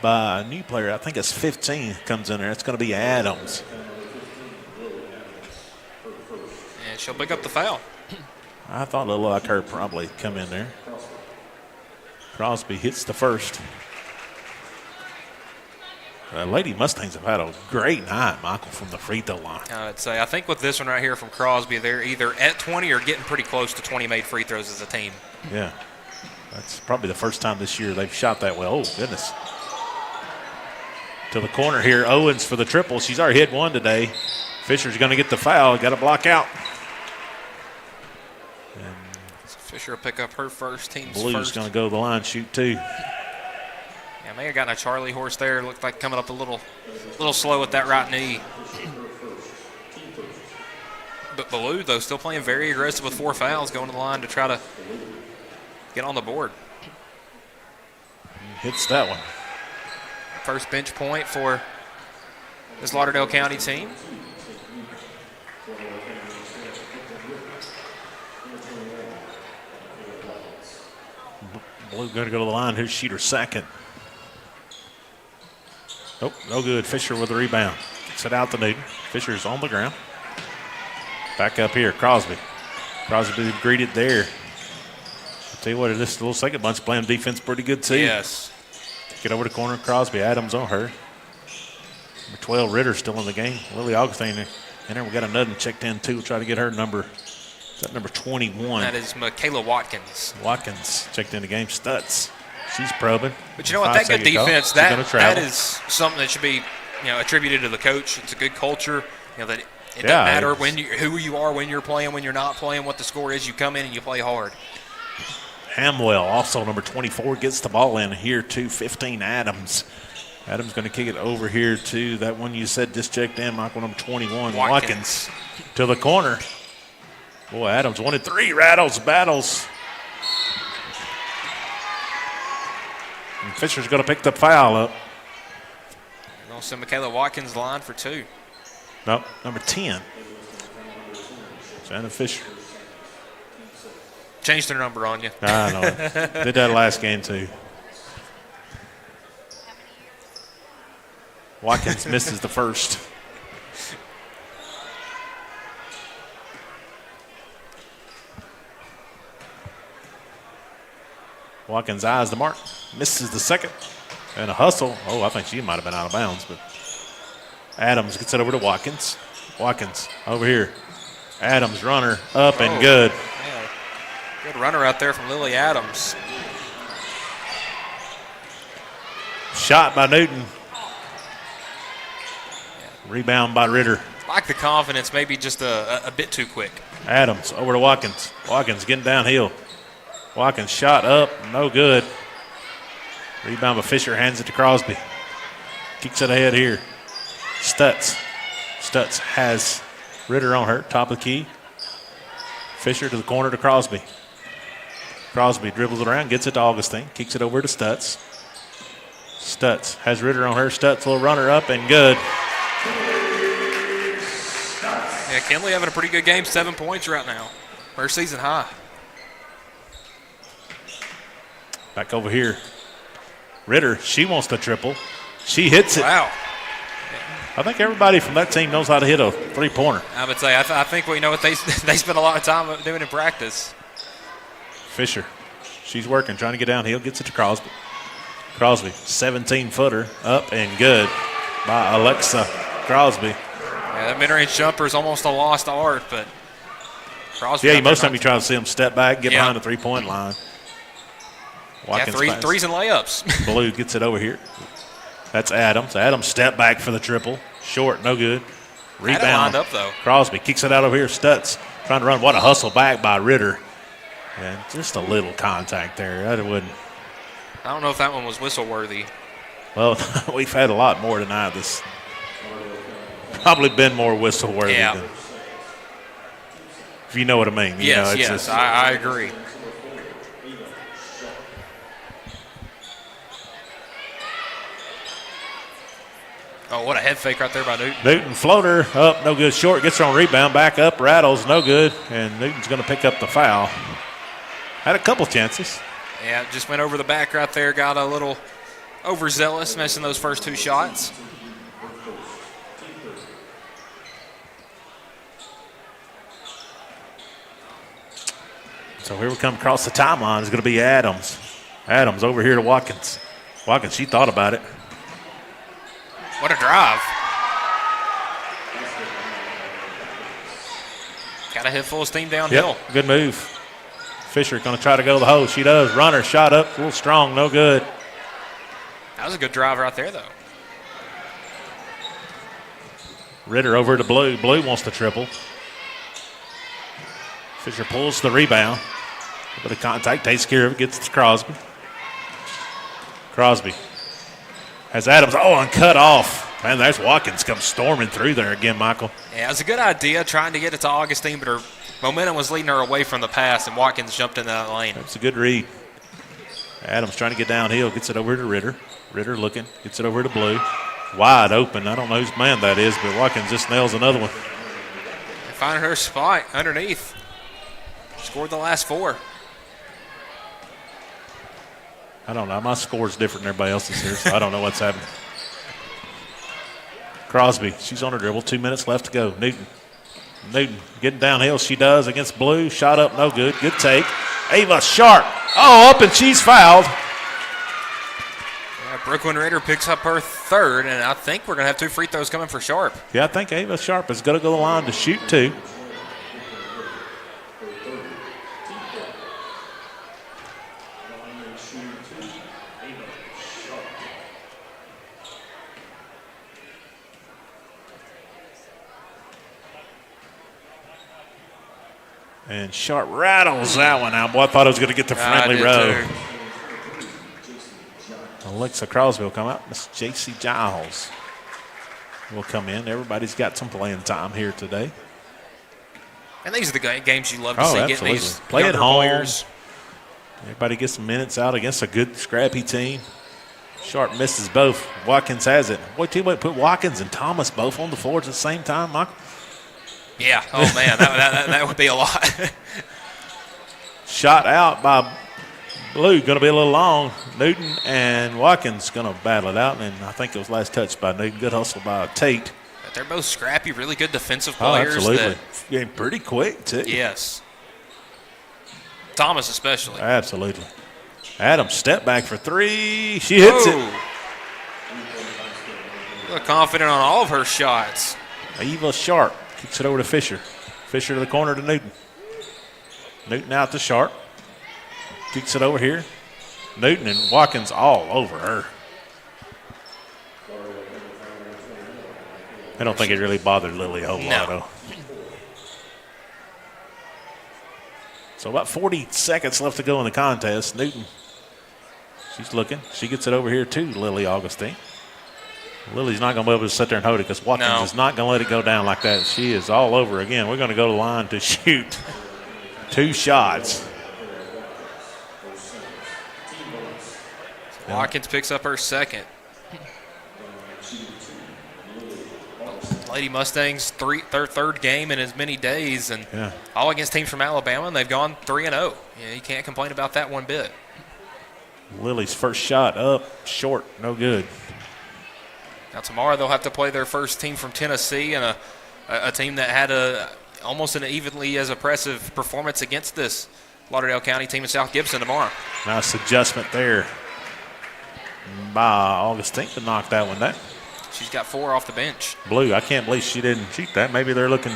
by a new player. I think it's 15 comes in there. It's going to be Adams. And she'll pick up the foul. I thought a little like her probably come in there. Crosby hits the first. Lady Mustangs have had a great night, Michael, from the free throw line. I'd say, I think with this one right here from Crosby, they're either at 20 or getting pretty close to 20 made free throws as a team. Yeah. That's probably the first time this year they've shot that well. Oh, goodness. To the corner here. Owens for the triple. She's already hit one today. Fisher's going to get the foul. Got to block out. And so Fisher will pick up her first, team's Blue's first. going to go to the line, shoot two. Yeah, may have gotten a Charlie horse there. Looked like coming up a little slow with that right knee. But Blue, though, still playing very aggressive with 4 fouls, going to the line to try to get on the board. Hits that one. First bench point for this Lauderdale County team. Blue going to go to the line. Here's Sheeter second. Nope, no good. Fisher with the rebound. Gets it out to Newton. Fisher's on the ground. Back up here, Crosby. Crosby greeted there. I'll tell you what, this little second bunch playing defense pretty good too. Yes. Get over to corner, Crosby. Adams on her. Number 12, Ritter still in the game. Lily Augustine in there. We got another checked in too. We'll try to get her number. Is that number 21? That is Michaela Watkins. Watkins checked in the game. Stutz. She's probing. But you know what? That good defense, that is something that should be, attributed to the coach. It's a good culture. That it doesn't matter who you are when you're playing, when you're not playing, what the score is. You come in and you play hard. Hamwell, also number 24, gets the ball in here to 15, Adams. Adams going to kick it over here to that one you said just checked in, Michael, number 21, Watkins. To the corner. Boy, Adams wanted 3, rattles, battles. And Fisher's going to pick the foul up. You're going to send Michaela Watkins line for 2. Nope, number 10. Shannon Fisher. Changed their number on you. I know it. Did that last game too. Watkins misses the first. Watkins eyes the mark, misses the second, and a hustle. Oh, I think she might have been out of bounds, but Adams gets it over to Watkins. Watkins over here. Adams runner up and good. Man, good runner out there from Lily Adams. Shot by Newton. Rebound by Ritter. Like the confidence, maybe just a bit too quick. Adams over to Watkins. Watkins getting downhill. Watkins shot up, no good. Rebound by Fisher, hands it to Crosby. Kicks it ahead here. Stutz Stutz has Ritter on her, top of the key. Fisher to the corner to Crosby. Crosby dribbles it around, gets it to Augustine, kicks it over to Stutz. Stutz has Ritter on her. Stutz will run her up and good. Yeah, Kinley having a pretty good game, 7 points right now. Her season high. Back over here. Ritter, she wants to triple. She hits it. Wow. I think everybody from that team knows how to hit a three-pointer. I would say, I think we know what they spend a lot of time doing in practice. Fisher, she's working, trying to get downhill, gets it to Crosby. Crosby, 17-footer, up and good by Alexa Crosby. Yeah, that mid-range jumper is almost a lost art, but Crosby. Yeah, most of the time you try to see them step back, get behind the three-point line. Watkins threes and layups. Blue gets it over here. That's Adams. Adams step back for the triple. Short, no good. Rebound. Lined up, though. Crosby kicks it out over here. Stutz trying to run. What a hustle back by Ritter. And just a little contact there. I wouldn't. I don't know if that one was whistle-worthy. Well, we've had a lot more tonight. This probably been more whistle-worthy than, if you know what I mean. Yes, I agree. Oh, what a head fake right there by Newton. Newton floater up, no good. Short gets her on rebound, back up, rattles, no good. And Newton's going to pick up the foul. Had a couple chances. Yeah, just went over the back right there. Got a little overzealous, missing those first two shots. So here we come across the timeline. It's going to be Adams. Adams over here to Watkins. Watkins, she thought about it. What a drive. Got to hit full steam downhill. Yep, good move. Fisher going to try to go the hole. She does. Runner, shot up, a little strong, no good. That was a good drive right there, though. Ritter over to Blue. Blue wants to triple. Fisher pulls the rebound. A bit of contact, takes care of it, gets to Crosby. Crosby has Adams. Oh, and cut off. Man, there's Watkins come storming through there again, Michael. Yeah, it was a good idea trying to get it to Augustine, but her momentum was leading her away from the pass, and Watkins jumped in that lane. That's a good read. Adams trying to get downhill, gets it over to Ritter. Ritter looking, gets it over to Blue. Wide open. I don't know whose man that is, but Watkins just nails another one. And finding her spot underneath. Scored the last four. I don't know. My score's different than everybody else's here, so I don't know what's happening. Crosby, she's on her dribble. 2 minutes left to go. Newton getting downhill. She does against Blue. Shot up, no good. Good take. Ava Sharp. Oh, up, and she's fouled. Yeah, Brooklyn Ritter picks up her third, and I think we're going to have 2 free throws coming for Sharp. Yeah, I think Ava Sharp is going to go to the line to shoot 2. And Sharp rattles that one out. Boy, I thought it was going to get the friendly row. Alexa Crosby will come out. Miss J.C. Giles will come in. Everybody's got some playing time here today. And these are the games you love to see. Absolutely. Getting these play at home. players. Everybody gets some minutes out against a good, scrappy team. Sharp misses both. Watkins has it. Boy, tell you what, put Watkins and Thomas both on the floor at the same time, Michael. Yeah. Oh, man, that would be a lot. Shot out by Blue. Going to be a little long. Newton and Watkins going to battle it out. And I think it was last touch by Newton. Good hustle by Tate. But they're both scrappy, really good defensive players. Oh, absolutely. Getting pretty quick, too. Yes. Thomas especially. Absolutely. Adams, step back for 3. She hits it. Look confident on all of her shots. Eva Sharp kicks it over to Fisher. Fisher to the corner to Newton. Newton out to Sharp. Kicks it over here. Newton and Watkins all over her. I don't think it really bothered Lily a whole lot, though. So about 40 seconds left to go in the contest. Newton, she's looking. She gets it over here to Lily Augustine. Lily's not going to be able to sit there and hold it because Watkins is not going to let it go down like that. She is all over again. We're going to go to the line to shoot 2 shots. Watkins picks up her second. Lady Mustangs, their third game in as many days, and all against teams from Alabama, and they've gone 3-0. Yeah, you can't complain about that one bit. Lily's first shot up, short, no good. Now tomorrow they'll have to play their first team from Tennessee, and a team that had almost an evenly as impressive performance against this Lauderdale County team in South Gibson tomorrow. Nice adjustment there by Augustine to knock that one down. She's got 4 off the bench. Blue, I can't believe she didn't shoot that. Maybe they're looking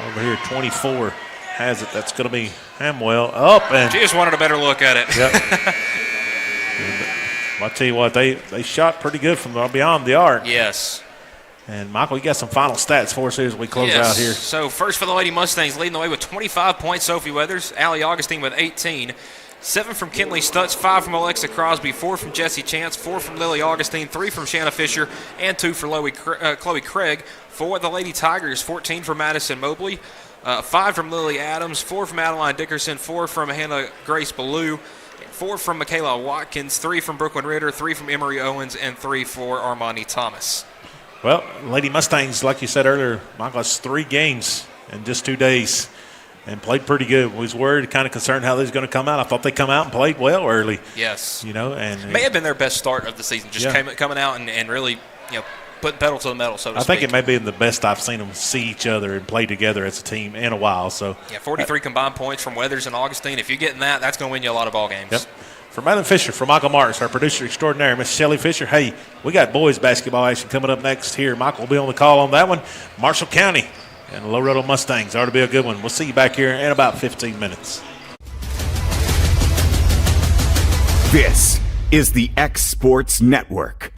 over here. 24 has it. That's going to be Hamwell up. And she just wanted a better look at it. Yep. I'll tell you what, they shot pretty good from beyond the arc. Yes. And, Michael, you got some final stats for us as we close out here. So, first for the Lady Mustangs, leading the way with 25 points, Sophie Weathers. Allie Augustine with 18. 7 from Kinley Stutz, 5 from Alexa Crosby, 4 from Jessie Chance, 4 from Lily Augustine, 3 from Shanna Fisher, and 2 for Chloe Craig. For the Lady Tigers, 14 from Madison Mobley, 5 from Lily Adams, 4 from Adeline Dickerson, 4 from Hannah Grace Ballou, 4 from Michaela Watkins, 3 from Brooklyn Ritter, 3 from Emery Owens, and 3 for Armani Thomas. Well, Lady Mustangs, like you said earlier, Michael, it's 3 games in just 2 days. And played pretty good. Was worried, kind of concerned how they was going to come out. I thought they come out and played well early. Yes. And may have been their best start of the season. Just coming out and really, put pedal to the metal, so to speak. I think it may be the best I've seen them see each other and play together as a team in a while. So 43 combined points from Weathers and Augustine. If you're getting that, that's going to win you a lot of ball games. Yep. For Madeline Fisher, for Michael Marks, our producer extraordinaire, Miss Shelley Fisher. Hey, we got boys basketball action coming up next here. Michael will be on the call on that one. Marshall County and the Loretto Mustangs ought to be a good one. We'll see you back here in about 15 minutes. This is the X Sports Network.